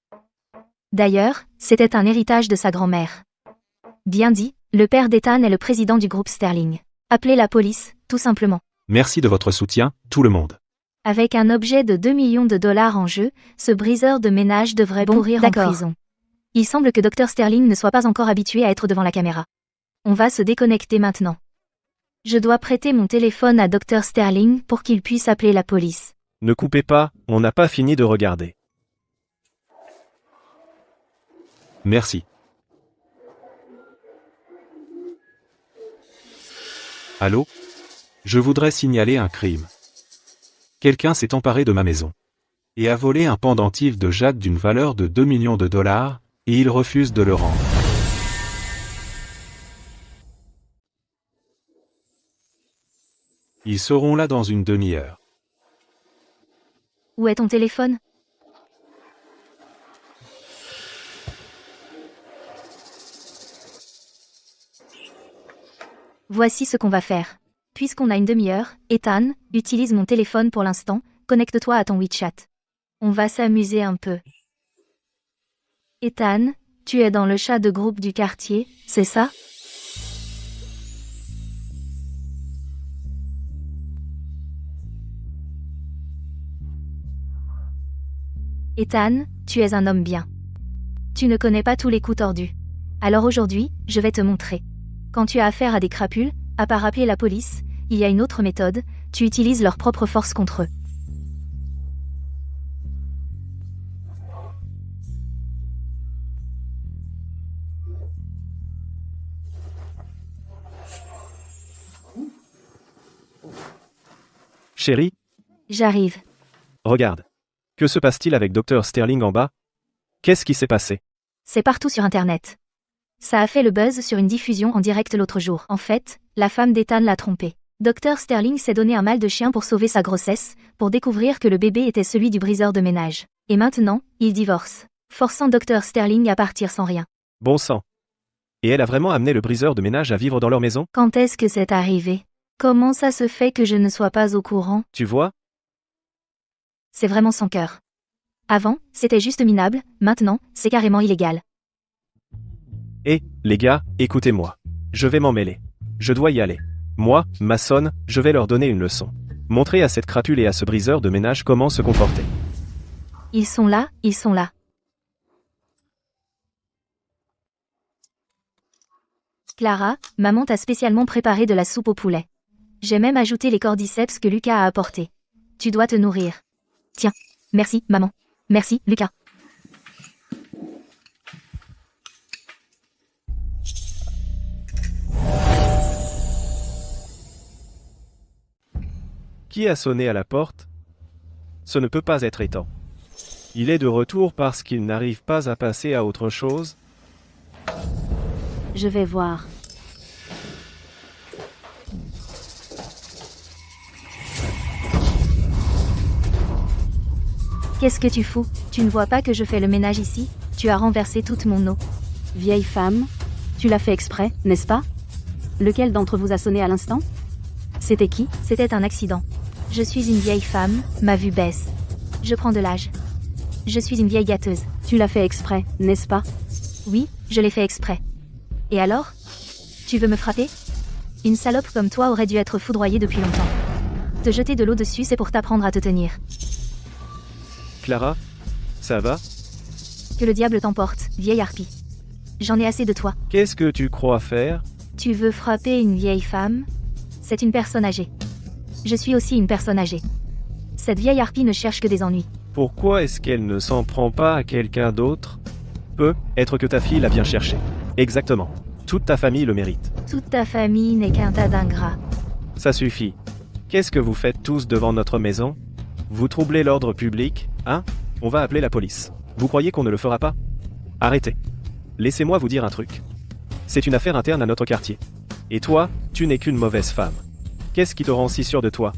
D'ailleurs, c'était un héritage de sa grand-mère. Bien dit, le père d'Ethan est le président du groupe Sterling. Appelez la police, tout simplement. Merci de votre soutien, tout le monde. Avec un objet de 2 millions de dollars en jeu, ce briseur de ménage devrait pourrir en prison. Il semble que Dr Sterling ne soit pas encore habitué à être devant la caméra. On va se déconnecter maintenant. Je dois prêter mon téléphone à Dr Sterling pour qu'il puisse appeler la police. Ne coupez pas, on n'a pas fini de regarder. Merci. Allô? Je voudrais signaler un crime. Quelqu'un s'est emparé de ma maison et a volé un pendentif de jade d'une valeur de 2 millions de dollars, et il refuse de le rendre. Ils seront là dans une demi-heure. Où est ton téléphone? Voici ce qu'on va faire. Puisqu'on a une demi-heure, Ethan, utilise mon téléphone pour l'instant, connecte-toi à ton WeChat. On va s'amuser un peu. Ethan, tu es dans le chat de groupe du quartier, c'est ça? Ethan, tu es un homme bien. Tu ne connais pas tous les coups tordus. Alors aujourd'hui, je vais te montrer. Quand tu as affaire à des crapules, à part appeler la police, il y a une autre méthode, tu utilises leur propre force contre eux. Chérie, J'arrive. regarde. Que se passe-t-il avec Dr Sterling en bas? Qu'est-ce qui s'est passé? C'est partout sur Internet. Ça a fait le buzz sur une diffusion en direct l'autre jour. En fait, la femme d'Ethan l'a trompé. Dr Sterling s'est donné un mal de chien pour sauver sa grossesse, pour découvrir que le bébé était celui du briseur de ménage. Et maintenant, il divorce, forçant Dr Sterling à partir sans rien. Bon sang. Et elle a vraiment amené le briseur de ménage à vivre dans leur maison? Quand est-ce que c'est arrivé? Comment ça se fait que je ne sois pas au courant? Tu vois? C'est vraiment sans cœur. Avant, c'était juste minable, maintenant, c'est carrément illégal. Eh, les gars, écoutez-moi. Je vais m'en mêler. Je dois y aller. Moi, Mason, je vais leur donner une leçon. Montrer à cette crapule et à ce briseur de ménage comment se comporter. Ils sont là, ils sont là. Clara, maman t'a spécialement préparé de la soupe au poulet. J'ai même ajouté les cordyceps que Lucas a apportés. Tu dois te nourrir. Tiens. Merci, maman. Merci, Lucas. Qui a sonné à la porte? Ce ne peut pas être Ethan. Il est de retour parce qu'il n'arrive pas à passer à autre chose? Je vais voir. Qu'est-ce que tu fous? Tu ne vois pas que je fais le ménage ici? Tu as renversé toute mon eau. Vieille femme, tu l'as fait exprès, n'est-ce pas? Lequel d'entre vous a sonné à l'instant? C'était qui? C'était un accident. Je suis une vieille femme, ma vue baisse. Je prends de l'âge. Je suis une vieille gâteuse. Tu l'as fait exprès, n'est-ce pas? Oui, je l'ai fait exprès. Et alors? Tu veux me frapper? Une salope comme toi aurait dû être foudroyée depuis longtemps. Te jeter de l'eau dessus, c'est pour t'apprendre à te tenir. Clara? Ça va? Que le diable t'emporte, vieille harpie. J'en ai assez de toi. Qu'est-ce que tu crois faire? Tu veux frapper une vieille femme? C'est une personne âgée. Je suis aussi une personne âgée. Cette vieille harpie ne cherche que des ennuis. Pourquoi est-ce qu'elle ne s'en prend pas à quelqu'un d'autre? Peut être que ta fille l'a bien cherché. Exactement. Toute ta famille le mérite. Toute ta famille n'est qu'un tas d'ingrats. Ça suffit. Qu'est-ce que vous faites tous devant notre maison? Vous troublez l'ordre public, hein? On va appeler la police. Vous croyez qu'on ne le fera pas? Arrêtez. Laissez-moi vous dire un truc. C'est une affaire interne à notre quartier. Et toi, tu n'es qu'une mauvaise femme. Qu'est-ce qui te rend si sûr de toi?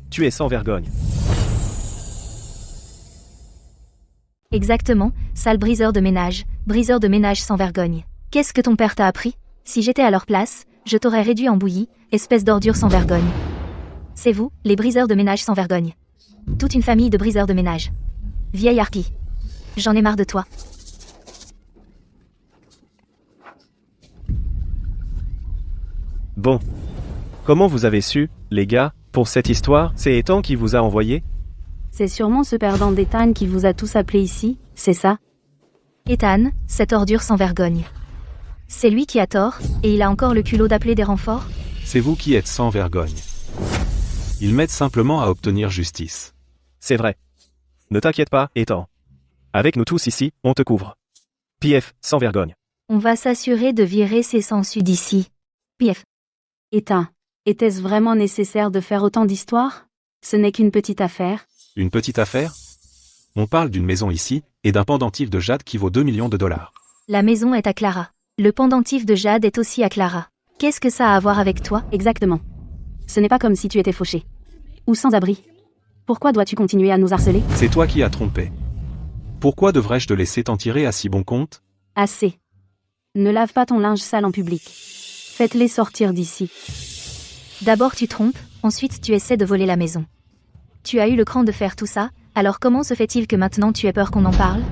Tu es sans vergogne. Exactement, sale briseur de ménage sans vergogne. Qu'est-ce que ton père t'a appris? Si j'étais à leur place, je t'aurais réduit en bouillie, espèce d'ordure sans vergogne. C'est vous, les briseurs de ménage sans vergogne. Toute une famille de briseurs de ménage. Vieille harpie. J'en ai marre de toi. Bon. Comment vous avez su, les gars, pour cette histoire? C'est Ethan qui vous a envoyé? C'est sûrement ce perdant d'Ethan qui vous a tous appelés ici, c'est ça? Ethan, cette ordure sans vergogne. C'est lui qui a tort, et il a encore le culot d'appeler des renforts? C'est vous qui êtes sans vergogne. Ils m'aident simplement à obtenir justice. C'est vrai. Ne t'inquiète pas, Ethan. Avec nous tous ici, on te couvre. PF, sans vergogne. On va s'assurer de virer ces sangsues d'ici. PF. Ethan, était-ce vraiment nécessaire de faire autant d'histoires? Ce n'est qu'une petite affaire. Une petite affaire? On parle d'une maison ici, et d'un pendentif de jade qui vaut 2 millions de dollars. La maison est à Clara. Le pendentif de jade est aussi à Clara. Qu'est-ce que ça a à voir avec toi? Exactement. Ce n'est pas comme si tu étais fauché. Ou sans abri. Pourquoi dois-tu continuer à nous harceler? C'est toi qui as trompé. Pourquoi devrais-je te laisser t'en tirer à si bon compte? Assez. Ne lave pas ton linge sale en public. Faites-les sortir d'ici. D'abord tu trompes, ensuite tu essaies de voler la maison. Tu as eu le cran de faire tout ça, alors comment se fait-il que maintenant tu aies peur qu'on en parle?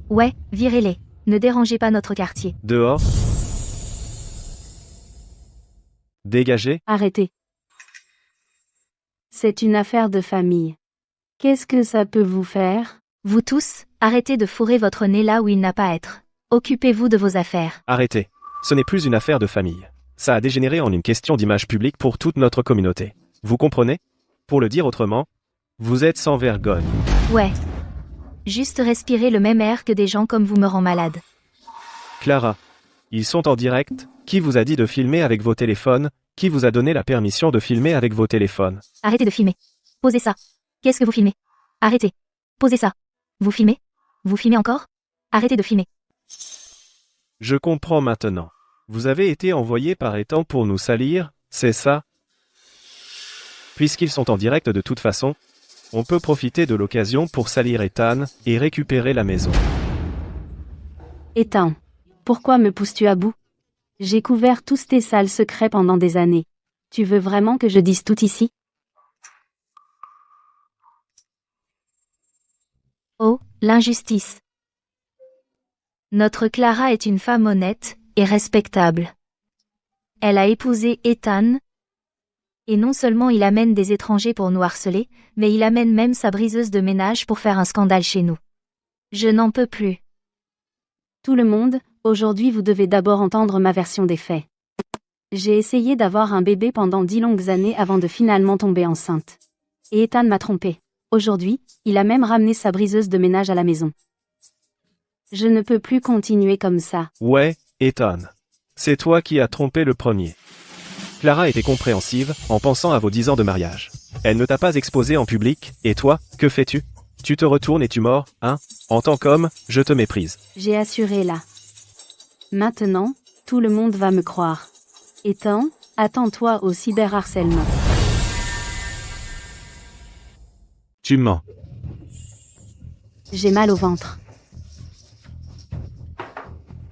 Ouais, virez-les. Ne dérangez pas notre quartier. Dehors. Dégagez. Arrêtez. C'est une affaire de famille. Qu'est-ce que ça peut vous faire? Vous tous, arrêtez de fourrer votre nez là où il n'a pas à être. Occupez-vous de vos affaires. Arrêtez. Ce n'est plus une affaire de famille. Ça a dégénéré en une question d'image publique pour toute notre communauté. Vous comprenez? Pour le dire autrement, vous êtes sans vergogne. Ouais. Juste respirer le même air que des gens comme vous me rend malade. Clara. Ils sont en direct. Qui vous a dit de filmer avec vos téléphones? Qui vous a donné la permission de filmer avec vos téléphones? Arrêtez de filmer. Posez ça. Qu'est-ce que vous filmez? Arrêtez. Posez ça. Vous filmez? Vous filmez encore? Arrêtez de filmer. Je comprends maintenant. Vous avez été envoyé par Ethan pour nous salir, c'est ça? Puisqu'ils sont en direct de toute façon, on peut profiter de l'occasion pour salir Ethan et récupérer la maison. Ethan, pourquoi me pousses-tu à bout? J'ai couvert tous tes sales secrets pendant des années. Tu veux vraiment que je dise tout ici? Oh, l'injustice. Notre Clara est une femme honnête et respectable. Elle a épousé Ethan. Et non seulement il amène des étrangers pour nous harceler, mais il amène même sa briseuse de ménage pour faire un scandale chez nous. Je n'en peux plus. Tout le monde, aujourd'hui vous devez d'abord entendre ma version des faits. J'ai essayé d'avoir un bébé pendant 10 longues années avant de finalement tomber enceinte. Et Ethan m'a trompée. Aujourd'hui, il a même ramené sa briseuse de ménage à la maison. Je ne peux plus continuer comme ça. Ouais, Ethan. C'est toi qui as trompé le premier. Clara était compréhensive, en pensant à vos 10 ans de mariage. Elle ne t'a pas exposé en public, et toi, que fais-tu? Tu te retournes et tu mords, hein? En tant qu'homme, je te méprise. J'ai assuré là. Maintenant, tout le monde va me croire. Ethan, attends-toi au cyberharcèlement. Tu mens. J'ai mal au ventre.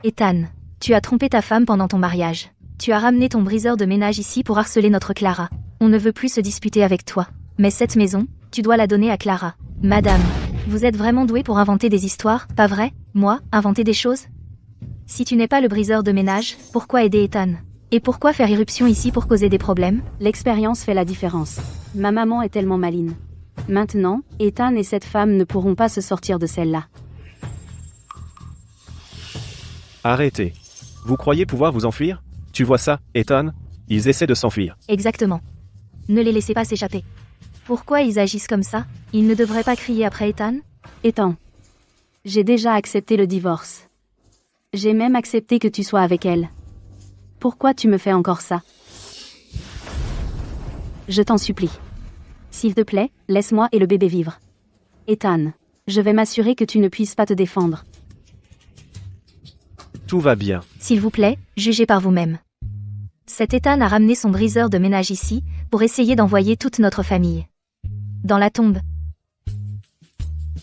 Ethan, tu as trompé ta femme pendant ton mariage. Tu as ramené ton briseur de ménage ici pour harceler notre Clara. On ne veut plus se disputer avec toi. Mais cette maison, tu dois la donner à Clara. Madame, vous êtes vraiment douée pour inventer des histoires, pas vrai? Moi, inventer des choses? Si tu n'es pas le briseur de ménage, pourquoi aider Ethan? Et pourquoi faire irruption ici pour causer des problèmes? L'expérience fait la différence. Ma maman est tellement maligne. Maintenant, Ethan et cette femme ne pourront pas se sortir de celle-là. Arrêtez. Vous croyez pouvoir vous enfuir? Tu vois ça, Ethan? Ils essaient de s'enfuir. Exactement. Ne les laissez pas s'échapper. Pourquoi ils agissent comme ça? Ils ne devraient pas crier après Ethan? Ethan, j'ai déjà accepté le divorce. J'ai même accepté que tu sois avec elle. Pourquoi tu me fais encore ça? Je t'en supplie. S'il te plaît, laisse-moi et le bébé vivre. Ethan, je vais m'assurer que tu ne puisses pas te défendre. Tout va bien. S'il vous plaît, jugez par vous-même. Cet Ethan a ramené son briseur de ménage ici, pour essayer d'envoyer toute notre famille dans la tombe.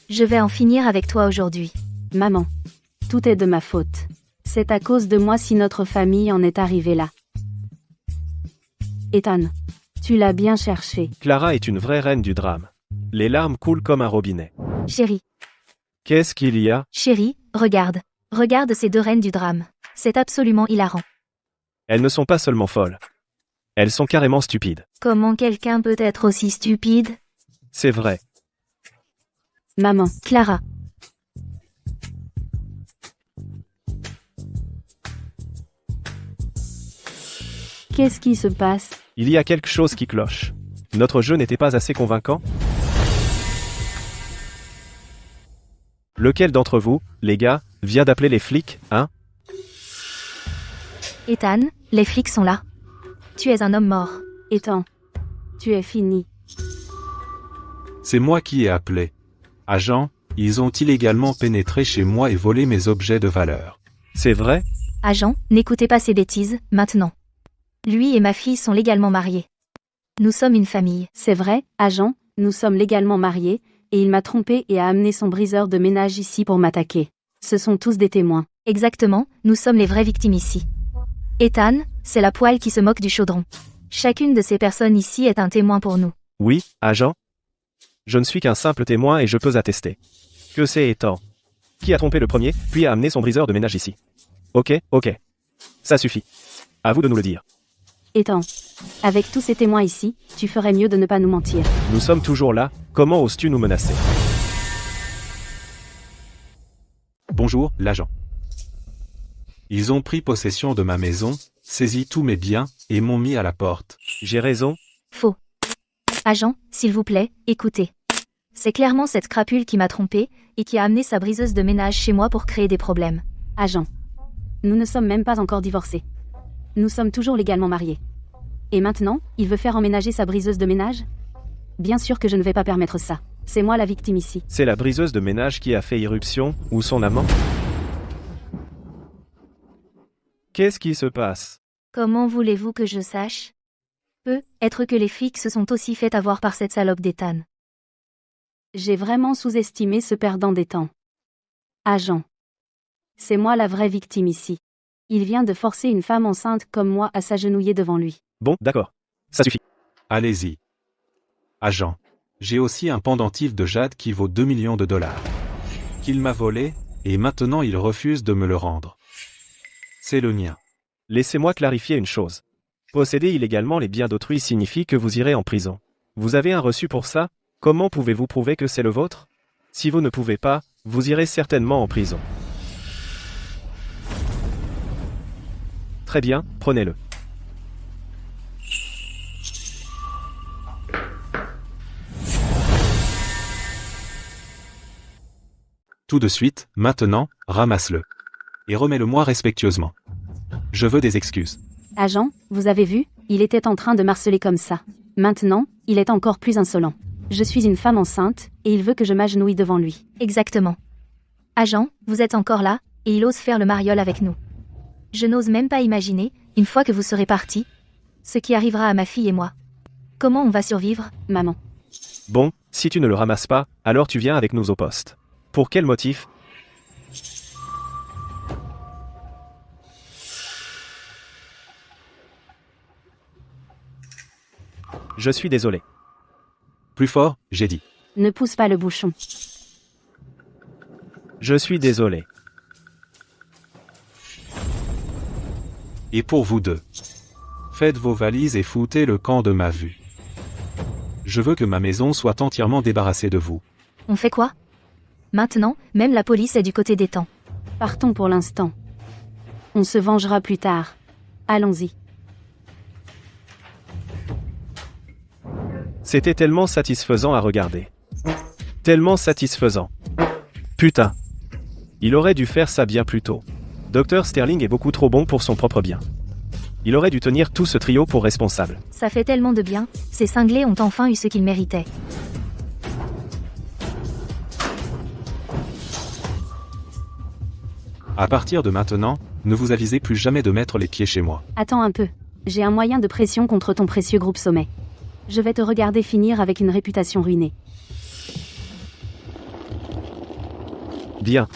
Je vais en finir avec toi aujourd'hui. Maman, tout est de ma faute. C'est à cause de moi si notre famille en est arrivée là. Ethan, tu l'as bien cherché. Clara est une vraie reine du drame. Les larmes coulent comme un robinet. Chérie, Qu'est-ce qu'il y a? chérie, regarde. Regarde ces deux reines du drame. C'est absolument hilarant. Elles ne sont pas seulement folles. Elles sont carrément stupides. Comment quelqu'un peut être aussi stupide? C'est vrai. Maman, Clara. qu'est-ce qui se passe? Il y a quelque chose qui cloche. Notre jeu n'était pas assez convaincant? Lequel d'entre vous, les gars, vient d'appeler les flics, hein? Ethan, les flics sont là. Tu es un homme mort. Ethan, tu es fini. C'est moi qui ai appelé. Agent, ils ont illégalement pénétré chez moi et volé mes objets de valeur. C'est vrai? Agent, n'écoutez pas ces bêtises, maintenant. Lui et ma fille sont légalement mariés. Nous sommes une famille. C'est vrai, agent, nous sommes légalement mariés, et il m'a trompé et a amené son briseur de ménage ici pour m'attaquer. Ce sont tous des témoins. Exactement, nous sommes les vraies victimes ici. Ethan, c'est la poêle qui se moque du chaudron. Chacune de ces personnes ici est un témoin pour nous. Oui, agent? Je ne suis qu'un simple témoin et je peux attester que c'est Ethan qui a trompé le premier, puis a amené son briseur de ménage ici. Ok. Ça suffit. À vous de nous le dire. Ethan, avec tous ces témoins ici, tu ferais mieux de ne pas nous mentir. Nous sommes toujours là, comment oses-tu nous menacer? Bonjour, l'agent. Ils ont pris possession de ma maison, saisi tous mes biens, et m'ont mis à la porte. J'ai raison? Faux. Agent, s'il vous plaît, écoutez. C'est clairement cette crapule qui m'a trompé et qui a amené sa briseuse de ménage chez moi pour créer des problèmes. Agent, nous ne sommes même pas encore divorcés. Nous sommes toujours légalement mariés. Et maintenant, il veut faire emménager sa briseuse de ménage? Bien sûr que je ne vais pas permettre ça. C'est moi la victime ici. C'est la briseuse de ménage qui a fait irruption, ou son amant? Qu'est-ce qui se passe? Comment voulez-vous que je sache? Peut être que les flics se sont aussi fait avoir par cette salope d'Ethan. J'ai vraiment sous-estimé ce perdant des temps. Agent. C'est moi la vraie victime ici. Il vient de forcer une femme enceinte comme moi à s'agenouiller devant lui. Bon, d'accord. Ça suffit. Allez-y. Agent. J'ai aussi un pendentif de jade qui vaut 2 millions de dollars. Qu'il m'a volé, et maintenant il refuse de me le rendre. C'est le mien. Laissez-moi clarifier une chose. Posséder illégalement les biens d'autrui signifie que vous irez en prison. Vous avez un reçu pour ça? Comment pouvez-vous prouver que c'est le vôtre? Si vous ne pouvez pas, vous irez certainement en prison. Très bien, prenez-le. Tout de suite, maintenant, ramasse-le. Et remets-le-moi respectueusement. Je veux des excuses. Agent, vous avez vu, il était en train de m'harceler comme ça. Maintenant, il est encore plus insolent. Je suis une femme enceinte, et il veut que je m'agenouille devant lui. Exactement. Agent, vous êtes encore là, et il ose faire le mariole avec nous. Je n'ose même pas imaginer, une fois que vous serez parti, ce qui arrivera à ma fille et moi. Comment on va survivre? Maman. Bon, si tu ne le ramasses pas, alors tu viens avec nous au poste. Pour quel motif? Je suis désolé. Plus fort, j'ai dit. Ne pousse pas le bouchon. Je suis désolé. Et pour vous deux. Faites vos valises et foutez le camp de ma vue. Je veux que ma maison soit entièrement débarrassée de vous. On fait quoi? Maintenant, même la police est du côté des temps. Partons pour l'instant. On se vengera plus tard. Allons-y. C'était tellement satisfaisant à regarder. Tellement satisfaisant. Putain. Il aurait dû faire ça bien plus tôt. Dr Sterling est beaucoup trop bon pour son propre bien. Il aurait dû tenir tout ce trio pour responsable. Ça fait tellement de bien, ces cinglés ont enfin eu ce qu'ils méritaient. À partir de maintenant, ne vous avisez plus jamais de mettre les pieds chez moi. Attends un peu. J'ai un moyen de pression contre ton précieux groupe sommet. Je vais te regarder finir avec une réputation ruinée. Bien.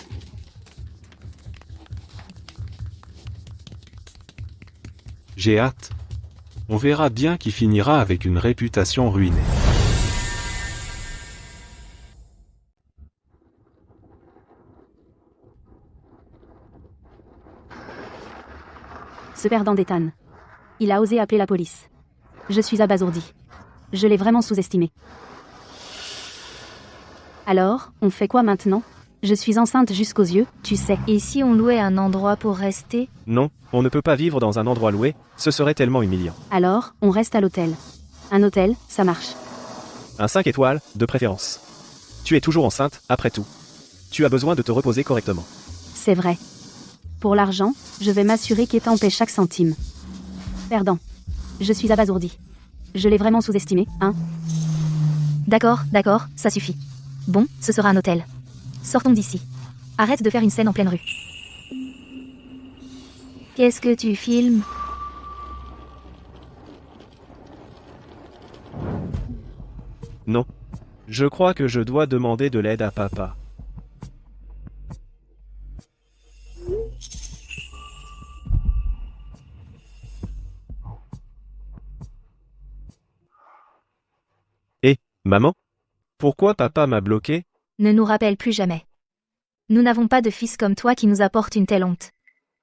J'ai hâte. On verra bien qui finira avec une réputation ruinée. Ce perdant d'Ethan. Il a osé appeler la police. Je suis abasourdi. Je l'ai vraiment sous-estimé. Alors, on fait quoi maintenant? Je suis enceinte jusqu'aux yeux, tu sais. Et si on louait un endroit pour rester? Non, on ne peut pas vivre dans un endroit loué, ce serait tellement humiliant. Alors, on reste à l'hôtel. Un hôtel, ça marche. Un 5 étoiles, de préférence. Tu es toujours enceinte, après tout. Tu as besoin de te reposer correctement. C'est vrai. Pour l'argent, je vais m'assurer qu'Ethan paie chaque centime. Perdant. Je suis abasourdi. Je l'ai vraiment sous-estimé, hein? D'accord, ça suffit. Bon, ce sera un hôtel. Sortons d'ici. Arrête de faire une scène en pleine rue. Qu'est-ce que tu filmes? Non. Je crois que je dois demander de l'aide à papa. Maman? Pourquoi papa m'a bloqué? Ne nous rappelle plus jamais. Nous n'avons pas de fils comme toi qui nous apporte une telle honte.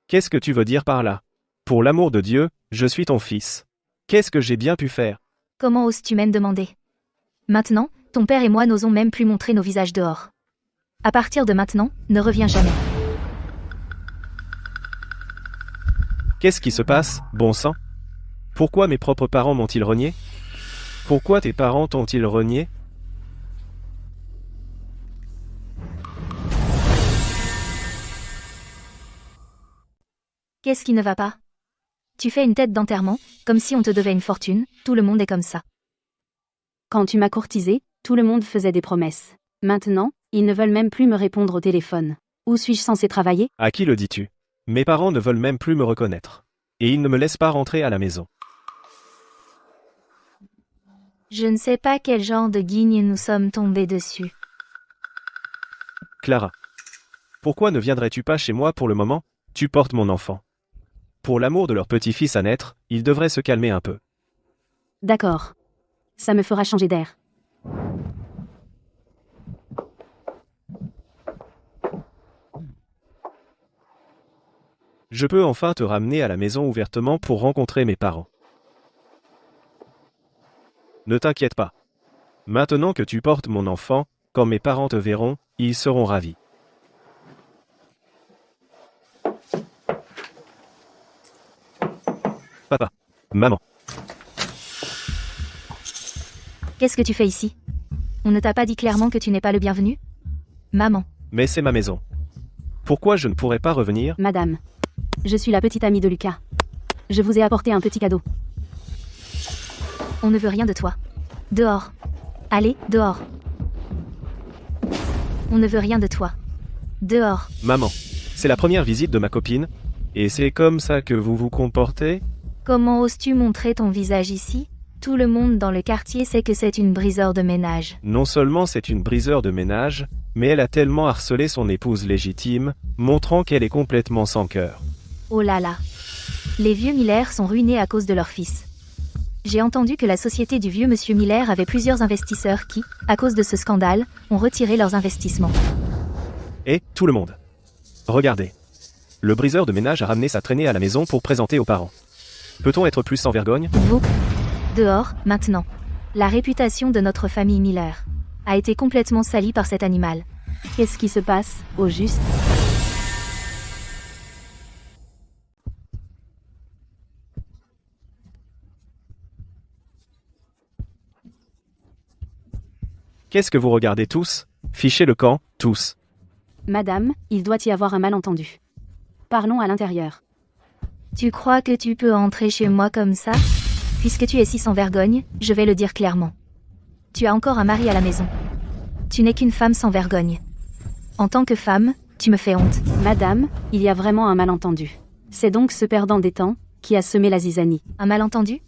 Qu'est-ce que tu veux dire par là? Pour l'amour de Dieu, je suis ton fils. Qu'est-ce que j'ai bien pu faire? Comment oses-tu même demander? Maintenant, ton père et moi n'osons même plus montrer nos visages dehors. À partir de maintenant, ne reviens jamais. Qu'est-ce qui se passe, bon sang? Pourquoi mes propres parents m'ont-ils renié? Pourquoi tes parents t'ont-ils renié? Qu'est-ce qui ne va pas? Tu fais une tête d'enterrement, comme si on te devait une fortune, tout le monde est comme ça. Quand tu m'as courtisé, tout le monde faisait des promesses. Maintenant, ils ne veulent même plus me répondre au téléphone. Où suis-je censé travailler? À qui le dis-tu? Mes parents ne veulent même plus me reconnaître. Et ils ne me laissent pas rentrer à la maison. Je ne sais pas quel genre de guigne nous sommes tombés dessus. Clara. Pourquoi ne viendrais-tu pas chez moi pour le moment? Tu portes mon enfant. Pour l'amour de leur petit-fils à naître, ils devraient se calmer un peu. D'accord. Ça me fera changer d'air. Je peux enfin te ramener à la maison ouvertement pour rencontrer mes parents. Ne t'inquiète pas. Maintenant que tu portes mon enfant, quand mes parents te verront, ils seront ravis. Papa. Maman. Qu'est-ce que tu fais ici? On ne t'a pas dit clairement que tu n'es pas le bienvenu? Maman. Mais c'est ma maison. Pourquoi je ne pourrais pas revenir? Madame. Je suis la petite amie de Lucas. Je vous ai apporté un petit cadeau. On ne veut rien de toi. Dehors. Allez, dehors. On ne veut rien de toi. Dehors. Maman. C'est la première visite de ma copine. Et c'est comme ça que vous vous comportez? Comment oses-tu montrer ton visage ici? Tout le monde dans le quartier sait que c'est une briseur de ménage. Non seulement c'est une briseur de ménage, mais elle a tellement harcelé son épouse légitime, montrant qu'elle est complètement sans cœur. Oh là là. Les vieux Miller sont ruinés à cause de leur fils. J'ai entendu que la société du vieux monsieur Miller avait plusieurs investisseurs qui, à cause de ce scandale, ont retiré leurs investissements. Et, tout le monde. Regardez. Le briseur de ménage a ramené sa traînée à la maison pour présenter aux parents. Peut-on être plus sans vergogne? Vous. Dehors, maintenant. La réputation de notre famille Miller a été complètement salie par cet animal. Qu'est-ce qui se passe, au juste? Qu'est-ce que vous regardez tous? Fichez le camp, tous. Madame, il doit y avoir un malentendu. Parlons à l'intérieur. Tu crois que tu peux entrer chez moi comme ça? Puisque tu es si sans vergogne, je vais le dire clairement. Tu as encore un mari à la maison. Tu n'es qu'une femme sans vergogne. En tant que femme, tu me fais honte. Madame, il y a vraiment un malentendu. C'est donc ce perdant des temps qui a semé la zizanie. Un malentendu?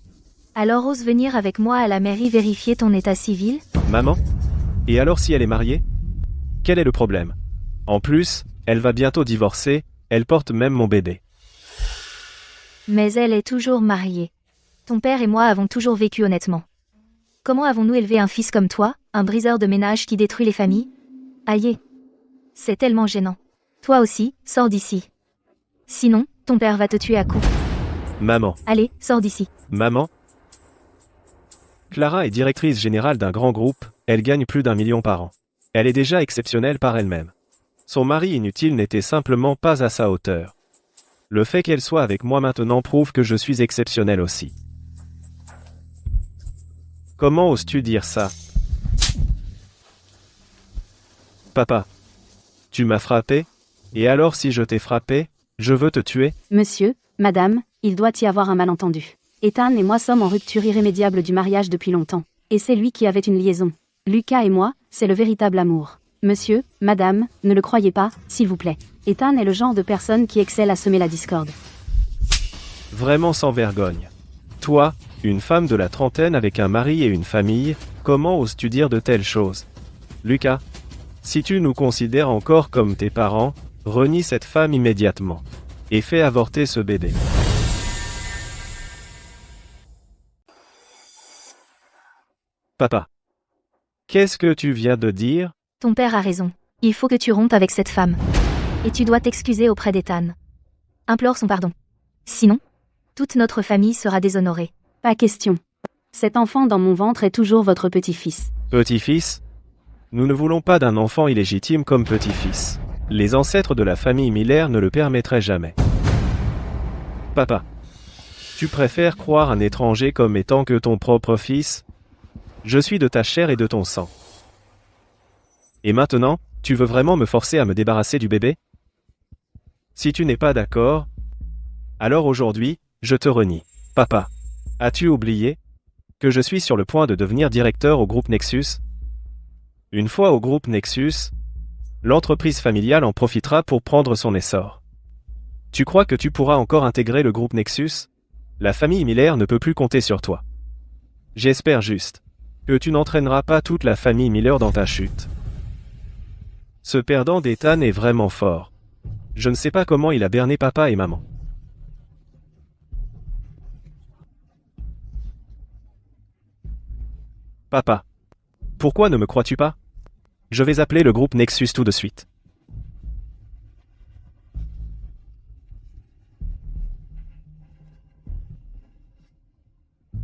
Alors ose venir avec moi à la mairie vérifier ton état civil? Maman? Et alors si elle est mariée? Quel est le problème? En plus, elle va bientôt divorcer, elle porte même mon bébé. Mais elle est toujours mariée. Ton père et moi avons toujours vécu honnêtement. Comment avons-nous élevé un fils comme toi, un briseur de ménage qui détruit les familles? Aïe. C'est tellement gênant. Toi aussi, sors d'ici. Sinon, ton père va te tuer à coups. Maman. Allez, sors d'ici. Maman? Clara est directrice générale d'un grand groupe, elle gagne plus d'1 million par an. Elle est déjà exceptionnelle par elle-même. Son mari inutile n'était simplement pas à sa hauteur. Le fait qu'elle soit avec moi maintenant prouve que je suis exceptionnel aussi. Comment oses-tu dire ça? Papa. Tu m'as frappé? Et alors si je t'ai frappé, je veux te tuer? Monsieur, madame, il doit y avoir un malentendu. Ethan et moi sommes en rupture irrémédiable du mariage depuis longtemps. Et c'est lui qui avait une liaison. Lucas et moi, c'est le véritable amour. Monsieur, madame, ne le croyez pas, s'il vous plaît. Ethan est le genre de personne qui excelle à semer la discorde. Vraiment sans vergogne. Toi, une femme de la trentaine avec un mari et une famille, comment oses-tu dire de telles choses? Lucas, si tu nous considères encore comme tes parents, renie cette femme immédiatement. Et fais avorter ce bébé. Papa. Qu'est-ce que tu viens de dire? Ton père a raison. Il faut que tu rompes avec cette femme. Et tu dois t'excuser auprès d'Ethan. Implore son pardon. Sinon, toute notre famille sera déshonorée. Pas question. Cet enfant dans mon ventre est toujours votre petit-fils. Petit-fils? Nous ne voulons pas d'un enfant illégitime comme petit-fils. Les ancêtres de la famille Miller ne le permettraient jamais. Papa. Tu préfères croire un étranger comme étant que ton propre fils? Je suis de ta chair et de ton sang. Et maintenant, tu veux vraiment me forcer à me débarrasser du bébé? Si tu n'es pas d'accord, alors aujourd'hui, je te renie. Papa. As-tu oublié? que je suis sur le point de devenir directeur au groupe Nexus. Une fois au groupe Nexus, l'entreprise familiale en profitera pour prendre son essor. Tu crois que tu pourras encore intégrer le groupe Nexus? La famille Miller ne peut plus compter sur toi. J'espère juste que tu n'entraîneras pas toute la famille Miller dans ta chute. Ce perdant d'Ethan est vraiment fort. Je ne sais pas comment il a berné papa et maman. Papa. Pourquoi ne me crois-tu pas? Je vais appeler le groupe Nexus tout de suite.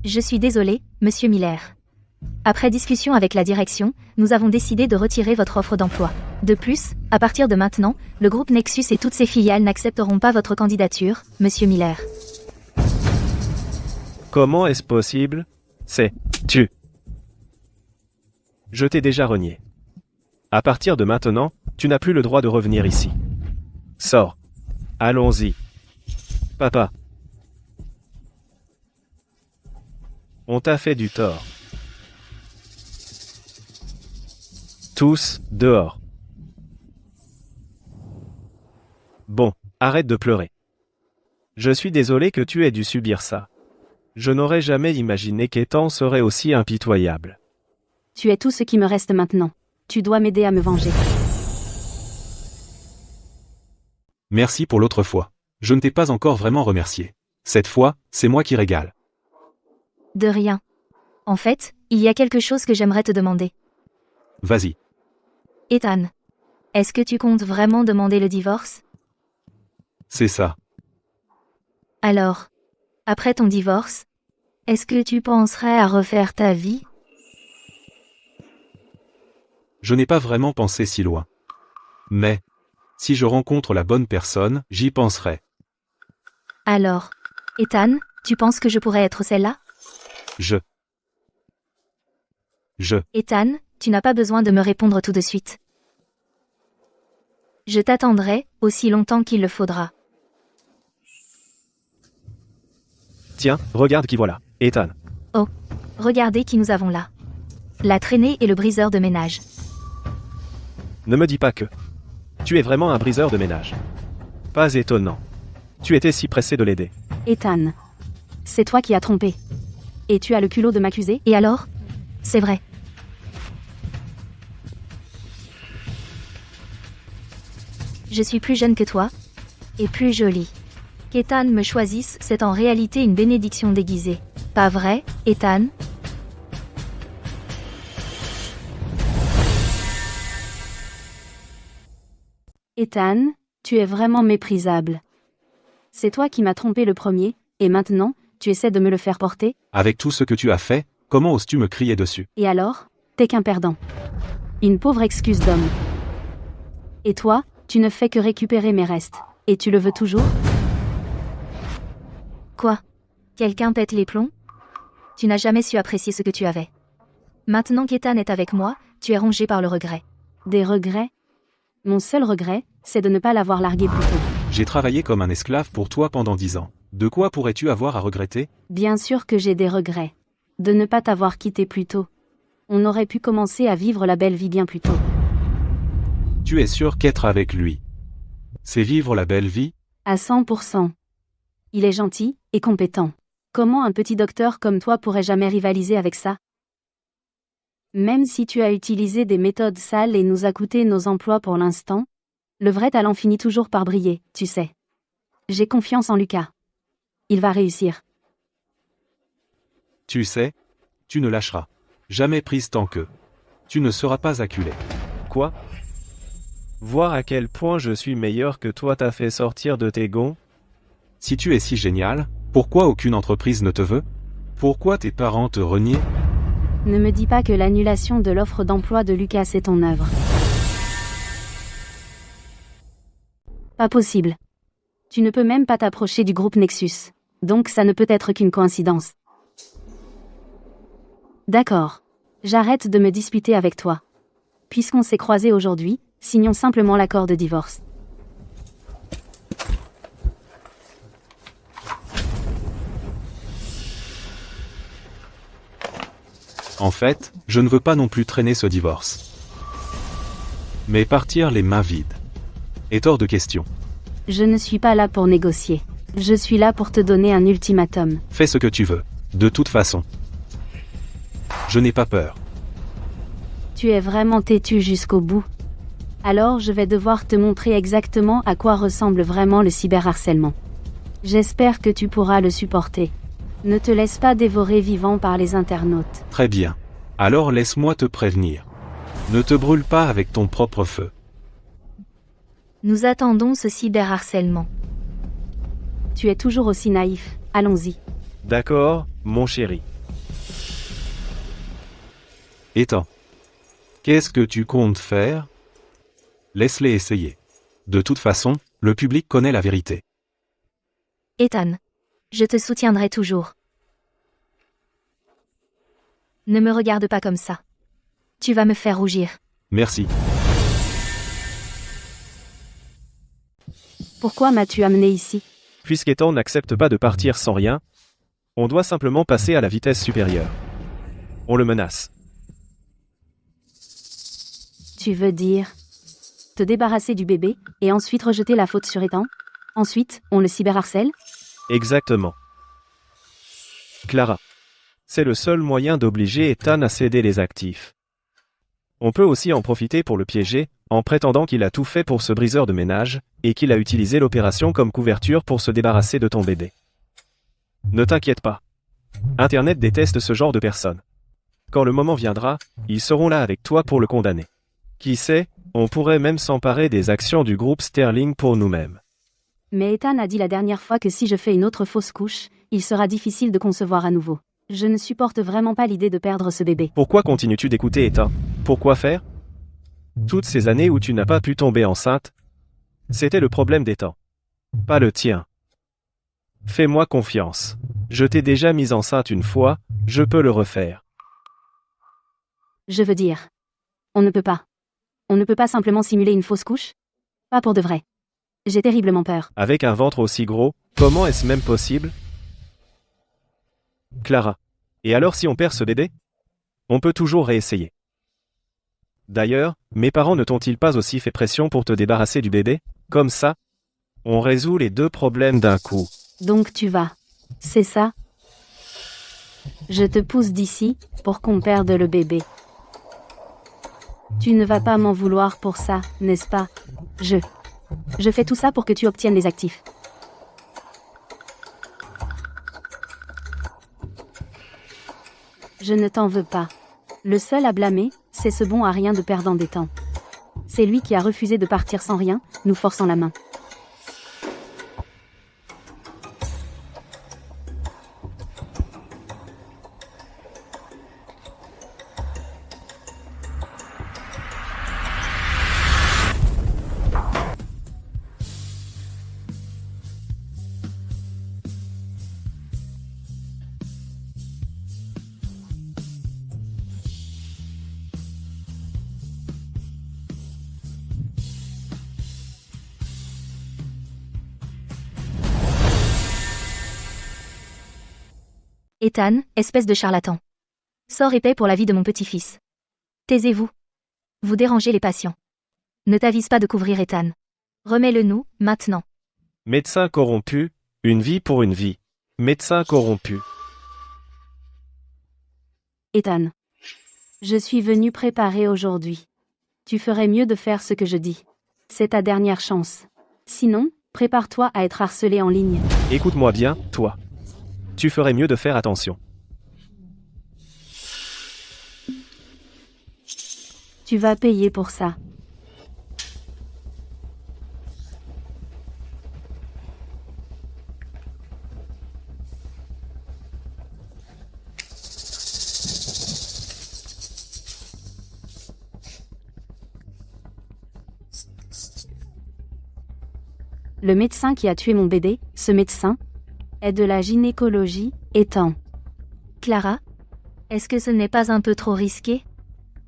Je suis désolé, monsieur Miller. Après discussion avec la direction, nous avons décidé de retirer votre offre d'emploi. De plus, à partir de maintenant, le groupe Nexus et toutes ses filiales n'accepteront pas votre candidature, monsieur Miller. Comment est-ce possible? Tu. Je t'ai déjà renié. À partir de maintenant, tu n'as plus le droit de revenir ici. Sors. Allons-y. Papa. On t'a fait du tort. Tous, dehors. Bon, arrête de pleurer. Je suis désolé que tu aies dû subir ça. Je n'aurais jamais imaginé qu'Ethan serait aussi impitoyable. Tu es tout ce qui me reste maintenant. Tu dois m'aider à me venger. Merci pour l'autre fois. Je ne t'ai pas encore vraiment remercié. Cette fois, c'est moi qui régale. De rien. En fait, il y a quelque chose que j'aimerais te demander. Vas-y. Ethan, est-ce que tu comptes vraiment demander le divorce? C'est ça. Alors, après ton divorce, est-ce que tu penserais à refaire ta vie? Je n'ai pas vraiment pensé si loin. Mais, si je rencontre la bonne personne, j'y penserai. Alors, Ethan, tu penses que je pourrais être celle-là? Ethan, tu n'as pas besoin de me répondre tout de suite. Je t'attendrai, aussi longtemps qu'il le faudra. Tiens, regarde qui voilà. Ethan. Oh, regardez qui nous avons là. La traînée et le briseur de ménage. Ne me dis pas que tu es vraiment un briseur de ménage. Pas étonnant. Tu étais si pressé de l'aider. Ethan. C'est toi qui as trompé. Et tu as le culot de m'accuser? Et alors? C'est vrai. Je suis plus jeune que toi. Et plus jolie. Qu'Ethan me choisisse, c'est en réalité une bénédiction déguisée. Pas vrai, Ethan? Ethan, tu es vraiment méprisable. C'est toi qui m'as trompé le premier, et maintenant, tu essaies de me le faire porter? Avec tout ce que tu as fait, comment oses-tu me crier dessus? Et alors? T'es qu'un perdant. Une pauvre excuse d'homme. Et toi, tu ne fais que récupérer mes restes. Et tu le veux toujours? Quoi? Quelqu'un pète les plombs? Tu n'as jamais su apprécier ce que tu avais. Maintenant qu'Ethan est avec moi, tu es rongé par le regret. Des regrets? Mon seul regret, c'est de ne pas l'avoir largué plus tôt. J'ai travaillé comme un esclave pour toi pendant 10 ans. De quoi pourrais-tu avoir à regretter? Bien sûr que j'ai des regrets. De ne pas t'avoir quitté plus tôt. On aurait pu commencer à vivre la belle vie bien plus tôt. Tu es sûr qu'être avec lui, c'est vivre la belle vie? À 100%. Il est gentil et compétent. Comment un petit docteur comme toi pourrait jamais rivaliser avec ça? Même si tu as utilisé des méthodes sales et nous a coûté nos emplois pour l'instant, le vrai talent finit toujours par briller, tu sais. J'ai confiance en Lucas. Il va réussir. Tu sais, tu ne lâcheras jamais prise tant que tu ne seras pas acculé. Quoi? Voir à quel point je suis meilleur que toi t'a fait sortir de tes gonds? Si tu es si génial, pourquoi aucune entreprise ne te veut? Pourquoi tes parents te renient? Ne me dis pas que l'annulation de l'offre d'emploi de Lucas est ton œuvre. Pas possible. Tu ne peux même pas t'approcher du groupe Nexus. Donc ça ne peut être qu'une coïncidence. D'accord. J'arrête de me disputer avec toi. Puisqu'on s'est croisés aujourd'hui, signons simplement l'accord de divorce. En fait, je ne veux pas non plus traîner ce divorce. Mais partir les mains vides est hors de question. Je ne suis pas là pour négocier. Je suis là pour te donner un ultimatum. Fais ce que tu veux. De toute façon. Je n'ai pas peur. Tu es vraiment têtu jusqu'au bout. Alors je vais devoir te montrer exactement à quoi ressemble vraiment le cyberharcèlement. J'espère que tu pourras le supporter. Ne te laisse pas dévorer vivant par les internautes. Très bien. Alors laisse-moi te prévenir. Ne te brûle pas avec ton propre feu. Nous attendons ce cyberharcèlement. Tu es toujours aussi naïf, allons-y. D'accord, mon chéri. Ethan. Qu'est-ce que tu comptes faire? Laisse-les essayer. De toute façon, le public connaît la vérité. Ethan. Je te soutiendrai toujours. Ne me regarde pas comme ça. Tu vas me faire rougir. Merci. Pourquoi m'as-tu amené ici? Puisqu'Ethan n'accepte pas de partir sans rien, on doit simplement passer à la vitesse supérieure. On le menace. Tu veux dire te débarrasser du bébé, et ensuite rejeter la faute sur Ethan? Ensuite, on le cyberharcèle? Exactement. Clara. C'est le seul moyen d'obliger Ethan à céder les actifs. On peut aussi en profiter pour le piéger, en prétendant qu'il a tout fait pour ce briseur de ménage, et qu'il a utilisé l'opération comme couverture pour se débarrasser de ton bébé. Ne t'inquiète pas. Internet déteste ce genre de personnes. Quand le moment viendra, ils seront là avec toi pour le condamner. Qui sait, on pourrait même s'emparer des actions du groupe Sterling pour nous-mêmes. Mais Ethan a dit la dernière fois que si je fais une autre fausse couche, il sera difficile de concevoir à nouveau. Je ne supporte vraiment pas l'idée de perdre ce bébé. Pourquoi continues-tu d'écouter Ethan? Pourquoi faire? Toutes ces années où tu n'as pas pu tomber enceinte, c'était le problème d'Ethan. Pas le tien. Fais-moi confiance. Je t'ai déjà mise enceinte une fois, je peux le refaire. Je veux dire. On ne peut pas. On ne peut pas simplement simuler une fausse couche? Pas pour de vrai. J'ai terriblement peur. Avec un ventre aussi gros, comment est-ce même possible? Clara. Et alors si on perd ce bébé? On peut toujours réessayer. D'ailleurs, mes parents ne t'ont-ils pas aussi fait pression pour te débarrasser du bébé? Comme ça, on résout les deux problèmes d'un coup. Donc tu vas. C'est ça? Je te pousse d'ici, pour qu'on perde le bébé. Tu ne vas pas m'en vouloir pour ça, n'est-ce pas? Je fais tout ça pour que tu obtiennes les actifs. Je ne t'en veux pas. Le seul à blâmer, c'est ce bon à rien de perdant des temps. C'est lui qui a refusé de partir sans rien, nous forçant la main. Ethan, espèce de charlatan. Sors épais pour la vie de mon petit-fils. Taisez-vous. Vous dérangez les patients. Ne t'avise pas de couvrir Ethan. Remets-le-nous, maintenant. Médecin corrompu, une vie pour une vie. Médecin corrompu. Ethan. Je suis venu préparer aujourd'hui. Tu ferais mieux de faire ce que je dis. C'est ta dernière chance. Sinon, prépare-toi à être harcelé en ligne. Écoute-moi bien, toi. Tu ferais mieux de faire attention. Tu vas payer pour ça. Le médecin qui a tué mon bébé, ce médecin, est de la gynécologie, Ethan. Clara? Est-ce que ce n'est pas un peu trop risqué?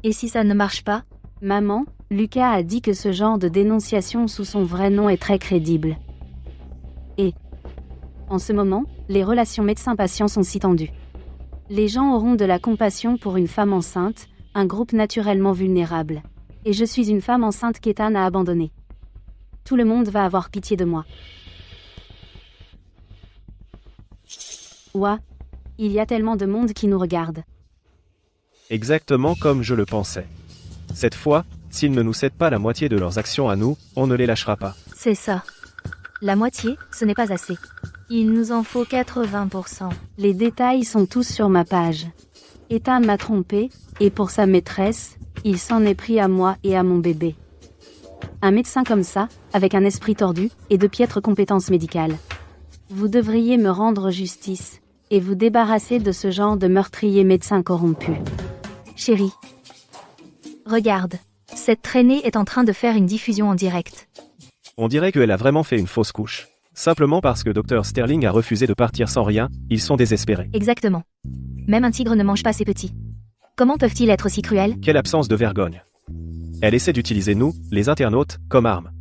Et si ça ne marche pas? Maman, Lucas a dit que ce genre de dénonciation sous son vrai nom est très crédible. Et, en ce moment, les relations médecin-patient sont si tendues. Les gens auront de la compassion pour une femme enceinte, un groupe naturellement vulnérable. Et je suis une femme enceinte qu'Ethan a abandonnée. Tout le monde va avoir pitié de moi. Ouah, il y a tellement de monde qui nous regarde. Exactement comme je le pensais. Cette fois, s'ils ne nous cèdent pas la moitié de leurs actions à nous, on ne les lâchera pas. C'est ça. La moitié, ce n'est pas assez. Il nous en faut 80%. Les détails sont tous sur ma page. Ethan m'a trompé, et pour sa maîtresse, il s'en est pris à moi et à mon bébé. Un médecin comme ça, avec un esprit tordu, et de piètres compétences médicales. Vous devriez me rendre justice, et vous débarrasser de ce genre de meurtrier médecin corrompu. Chérie. Regarde. Cette traînée est en train de faire une diffusion en direct. On dirait qu'elle a vraiment fait une fausse couche. Simplement parce que Dr Sterling a refusé de partir sans rien, ils sont désespérés. Exactement. Même un tigre ne mange pas ses petits. Comment peuvent-ils être aussi cruels? Quelle absence de vergogne. Elle essaie d'utiliser nous, les internautes, comme armes.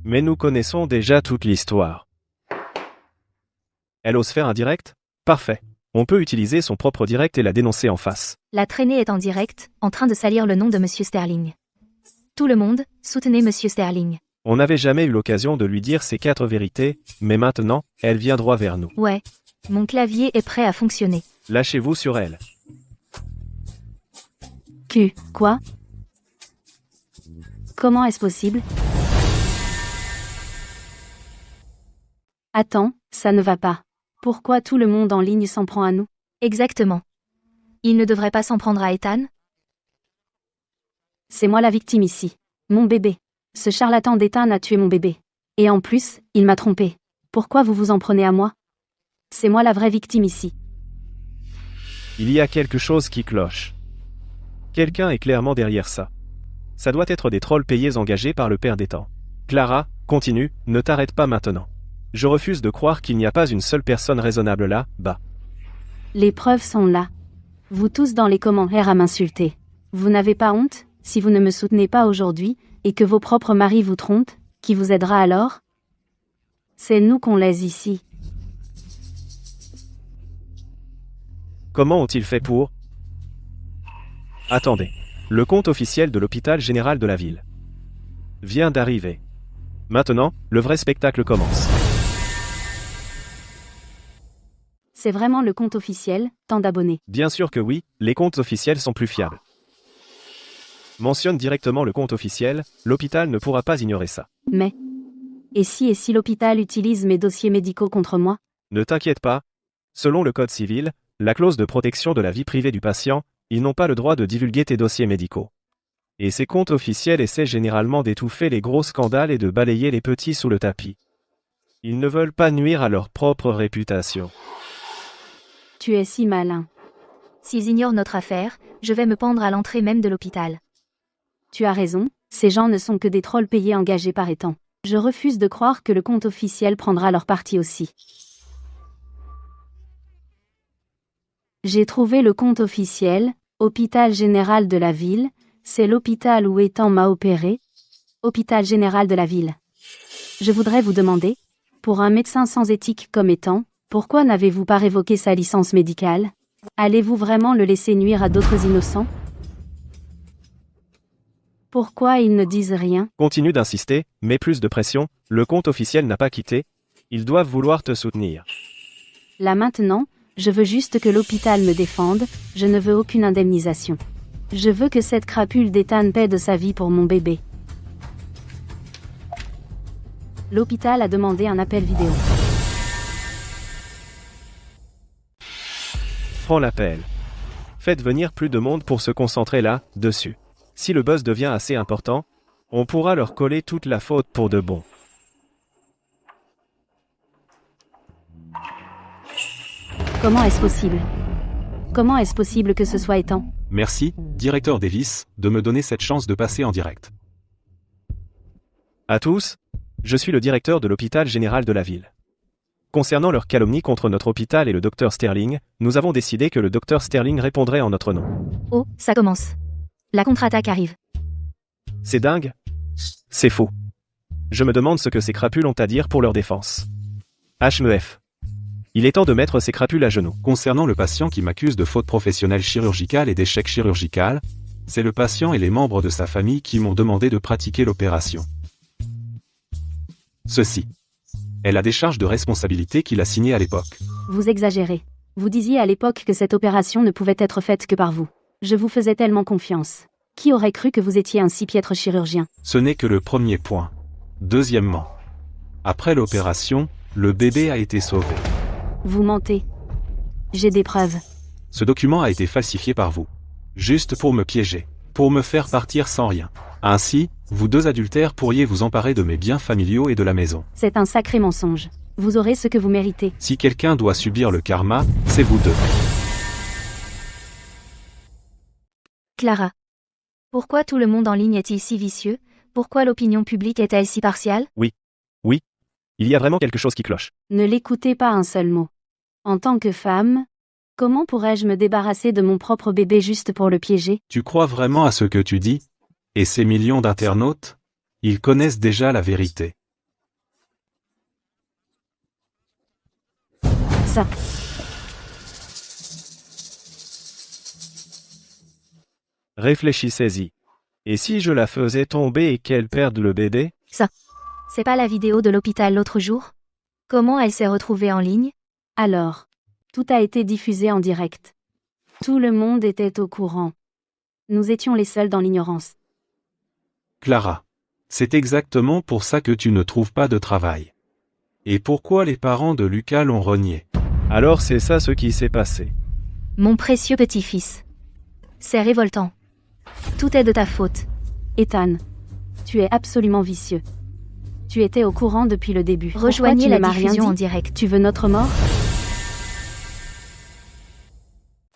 Mais nous connaissons déjà toute l'histoire. Elle ose faire un direct? Parfait. On peut utiliser son propre direct et la dénoncer en face. La traînée est en direct, en train de salir le nom de Monsieur Sterling. Tout le monde, soutenez Monsieur Sterling. On n'avait jamais eu l'occasion de lui dire ces 4 vérités, mais maintenant, elle vient droit vers nous. Ouais. Mon clavier est prêt à fonctionner. Lâchez-vous sur elle. Quoi? Comment est-ce possible? Attends, ça ne va pas. Pourquoi tout le monde en ligne s'en prend à nous? Exactement. Il ne devrait pas s'en prendre à Ethan? C'est moi la victime ici. Mon bébé. Ce charlatan d'Ethan a tué mon bébé. Et en plus, il m'a trompé. Pourquoi vous vous en prenez à moi? C'est moi la vraie victime ici. Il y a quelque chose qui cloche. Quelqu'un est clairement derrière ça. Ça doit être des trolls payés engagés par le père d'Ethan. Clara, continue, ne t'arrête pas maintenant. Je refuse de croire qu'il n'y a pas une seule personne raisonnable là, bas. Les preuves sont là. Vous tous dans les commentaires à m'insulter. Vous n'avez pas honte, si vous ne me soutenez pas aujourd'hui, et que vos propres maris vous trompent, qui vous aidera alors? C'est nous qu'on laisse ici. Comment ont-ils fait pour... Attendez. Le compte officiel de l'hôpital général de la ville vient d'arriver. Maintenant, le vrai spectacle commence. C'est vraiment le compte officiel, tant d'abonnés. Bien sûr que oui, les comptes officiels sont plus fiables. Mentionne directement le compte officiel, l'hôpital ne pourra pas ignorer ça. Mais... Et si l'hôpital utilise mes dossiers médicaux contre moi? Ne t'inquiète pas. Selon le code civil, la clause de protection de la vie privée du patient, ils n'ont pas le droit de divulguer tes dossiers médicaux. Et ces comptes officiels essaient généralement d'étouffer les gros scandales et de balayer les petits sous le tapis. Ils ne veulent pas nuire à leur propre réputation. Tu es si malin. S'ils ignorent notre affaire, je vais me pendre à l'entrée même de l'hôpital. Tu as raison, ces gens ne sont que des trolls payés engagés par Ethan. Je refuse de croire que le compte officiel prendra leur parti aussi. J'ai trouvé le compte officiel, Hôpital Général de la Ville, c'est l'hôpital où Ethan m'a opéré. Hôpital Général de la Ville. Je voudrais vous demander, pour un médecin sans éthique comme Ethan, pourquoi n'avez-vous pas révoqué sa licence médicale? Allez-vous vraiment le laisser nuire à d'autres innocents? Pourquoi ils ne disent rien? Continue d'insister, mets plus de pression, le compte officiel n'a pas quitté, ils doivent vouloir te soutenir. Là maintenant, je veux juste que l'hôpital me défende, je ne veux aucune indemnisation. Je veux que cette crapule d'Ethan paie de sa vie pour mon bébé. L'hôpital a demandé un appel vidéo. Prends l'appel. Faites venir plus de monde pour se concentrer là, dessus. Si le buzz devient assez important, on pourra leur coller toute la faute pour de bon. Comment est-ce possible? Comment est-ce possible que ce soit Ethan? Merci, directeur Davis, de me donner cette chance de passer en direct. À tous, je suis le directeur de l'hôpital général de la ville. Concernant leur calomnie contre notre hôpital et le docteur Sterling, nous avons décidé que le docteur Sterling répondrait en notre nom. Oh, ça commence. La contre-attaque arrive. C'est dingue? C'est faux. Je me demande ce que ces crapules ont à dire pour leur défense. HMEF. Il est temps de mettre ses crapules à genoux. Concernant le patient qui m'accuse de faute professionnelle chirurgicale et d'échec chirurgical, c'est le patient et les membres de sa famille qui m'ont demandé de pratiquer l'opération. Ceci est la décharge de responsabilité qu'il a signée à l'époque. Vous exagérez. Vous disiez à l'époque que cette opération ne pouvait être faite que par vous. Je vous faisais tellement confiance. Qui aurait cru que vous étiez un si piètre chirurgien? Ce n'est que le premier point. Deuxièmement, après l'opération, le bébé a été sauvé. Vous mentez. J'ai des preuves. Ce document a été falsifié par vous. Juste pour me piéger. Pour me faire partir sans rien. Ainsi, vous deux adultères pourriez vous emparer de mes biens familiaux et de la maison. C'est un sacré mensonge. Vous aurez ce que vous méritez. Si quelqu'un doit subir le karma, c'est vous deux. Clara. Pourquoi tout le monde en ligne est-il si vicieux? Pourquoi l'opinion publique est-elle si partiale? Il y a vraiment quelque chose qui cloche. Ne l'écoutez pas un seul mot. En tant que femme, comment pourrais-je me débarrasser de mon propre bébé juste pour le piéger? Tu crois vraiment à ce que tu dis? Et ces millions d'internautes? Ils connaissent déjà la vérité. Ça. Réfléchissez-y. Et si je la faisais tomber et qu'elle perde le bébé? C'est pas la vidéo de l'hôpital l'autre jour? Comment elle s'est retrouvée en ligne? Alors, tout a été diffusé en direct. Tout le monde était au courant. Nous étions les seuls dans l'ignorance. Clara. C'est exactement pour ça que tu ne trouves pas de travail. Et pourquoi les parents de Lucas l'ont renié? Alors c'est ça ce qui s'est passé. Mon précieux petit-fils. C'est révoltant. Tout est de ta faute. Ethan, tu es absolument vicieux. Tu étais au courant depuis le début. Rejoignez Pourquoi la tu ne m'as rien diffusion en dit? direct. Tu veux notre mort?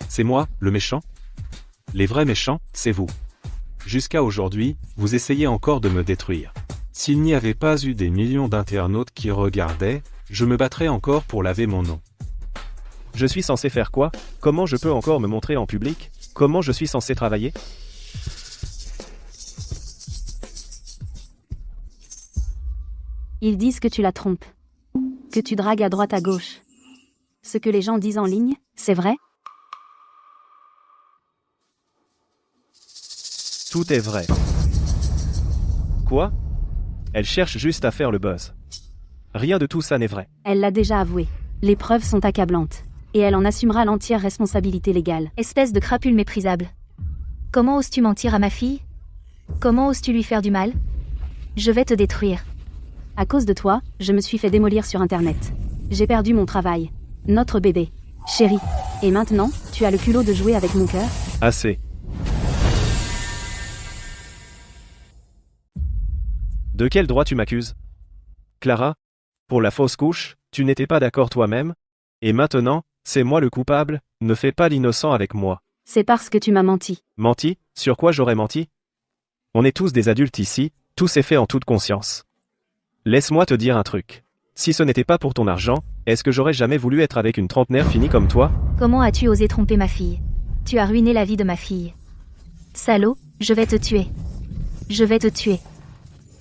C'est moi, le méchant? Les vrais méchants, c'est vous. Jusqu'à aujourd'hui, vous essayez encore de me détruire. S'il n'y avait pas eu des millions d'internautes qui regardaient, je me battrais encore pour laver mon nom. Je suis censé faire quoi? Comment je peux encore me montrer en public? Comment je suis censé travailler? Ils disent que tu la trompes. Que tu dragues à droite à gauche. Ce que les gens disent en ligne, c'est vrai? Tout est vrai. Quoi? Elle cherche juste à faire le buzz. Rien de tout ça n'est vrai. Elle l'a déjà avoué. Les preuves sont accablantes. Et elle en assumera l'entière responsabilité légale. Espèce de crapule méprisable. Comment oses-tu mentir à ma fille? Comment oses-tu lui faire du mal? Je vais te détruire. À cause de toi, je me suis fait démolir sur Internet. J'ai perdu mon travail. Notre bébé. Chérie. Et maintenant, tu as le culot de jouer avec mon cœur? Assez. De quel droit tu m'accuses? Clara? Pour la fausse couche, tu n'étais pas d'accord toi-même? Et maintenant, c'est moi le coupable? Ne fais pas l'innocent avec moi. C'est parce que tu m'as menti. Menti? Sur quoi j'aurais menti? On est tous des adultes ici, tout s'est fait en toute conscience. Laisse-moi te dire un truc. Si ce n'était pas pour ton argent, est-ce que j'aurais jamais voulu être avec une trentenaire finie comme toi? Comment as-tu osé tromper ma fille? Tu as ruiné la vie de ma fille. Salaud, je vais te tuer. Je vais te tuer.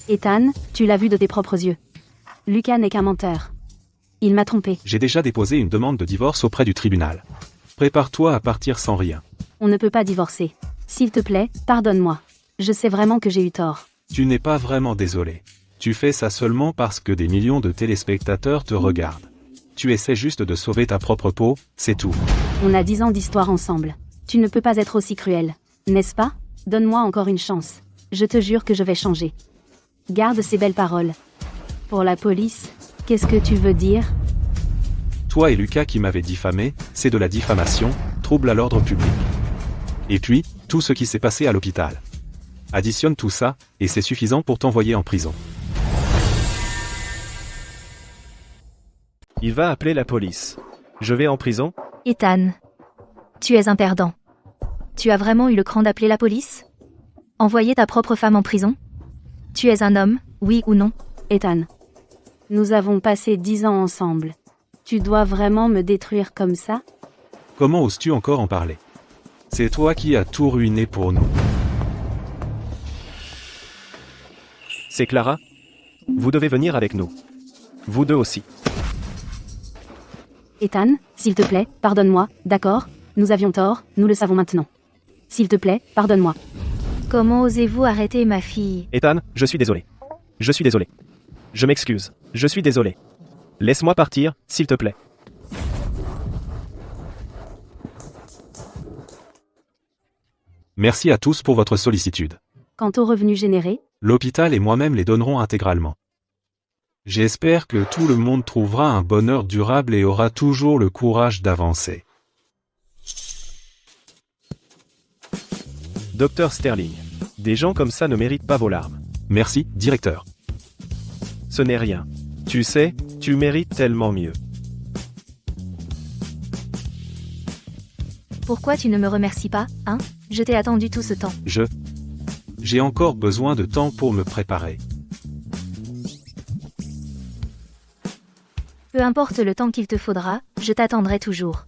Ethan, tu l'as vu de tes propres yeux. Lucas n'est qu'un menteur. Il m'a trompé. J'ai déjà déposé une demande de divorce auprès du tribunal. Prépare-toi à partir sans rien. On ne peut pas divorcer. S'il te plaît, pardonne-moi. Je sais vraiment que j'ai eu tort. Tu n'es pas vraiment désolé. Tu fais ça seulement parce que des millions de téléspectateurs te regardent. Tu essaies juste de sauver ta propre peau, c'est tout. On a 10 ans d'histoire ensemble. Tu ne peux pas être aussi cruel. N'est-ce pas? Donne-moi encore une chance. Je te jure que je vais changer. Garde ces belles paroles. Pour la police, qu'est-ce que tu veux dire? Toi et Lucas qui m'avez diffamé, c'est de la diffamation, trouble à l'ordre public. Et puis, tout ce qui s'est passé à l'hôpital. Additionne tout ça, et c'est suffisant pour t'envoyer en prison. Il va appeler la police. Je vais en prison? Ethan. Tu es un perdant. Tu as vraiment eu le cran d'appeler la police? Envoyer ta propre femme en prison? Tu es un homme, oui ou non? Ethan. Nous avons passé 10 ans ensemble. Tu dois vraiment me détruire comme ça? Comment oses-tu encore en parler? C'est toi qui as tout ruiné pour nous. C'est Clara? Vous devez venir avec nous. Vous deux aussi. Ethan, s'il te plaît, pardonne-moi, d'accord? Nous avions tort, nous le savons maintenant. S'il te plaît, pardonne-moi. Comment osez-vous arrêter ma fille? Ethan, je suis désolé. Je suis désolé. Je m'excuse. Je suis désolé. Laisse-moi partir, s'il te plaît. Merci à tous pour votre sollicitude. Quant aux revenus générés, L'hôpital et moi-même les donnerons intégralement. J'espère que tout le monde trouvera un bonheur durable et aura toujours le courage d'avancer. Docteur Sterling. Des gens comme ça ne méritent pas vos larmes. Merci, directeur. Ce n'est rien. Tu sais, tu mérites tellement mieux. Pourquoi tu ne me remercies pas, hein? Je t'ai attendu tout ce temps. J'ai encore besoin de temps pour me préparer. Peu importe le temps qu'il te faudra, je t'attendrai toujours.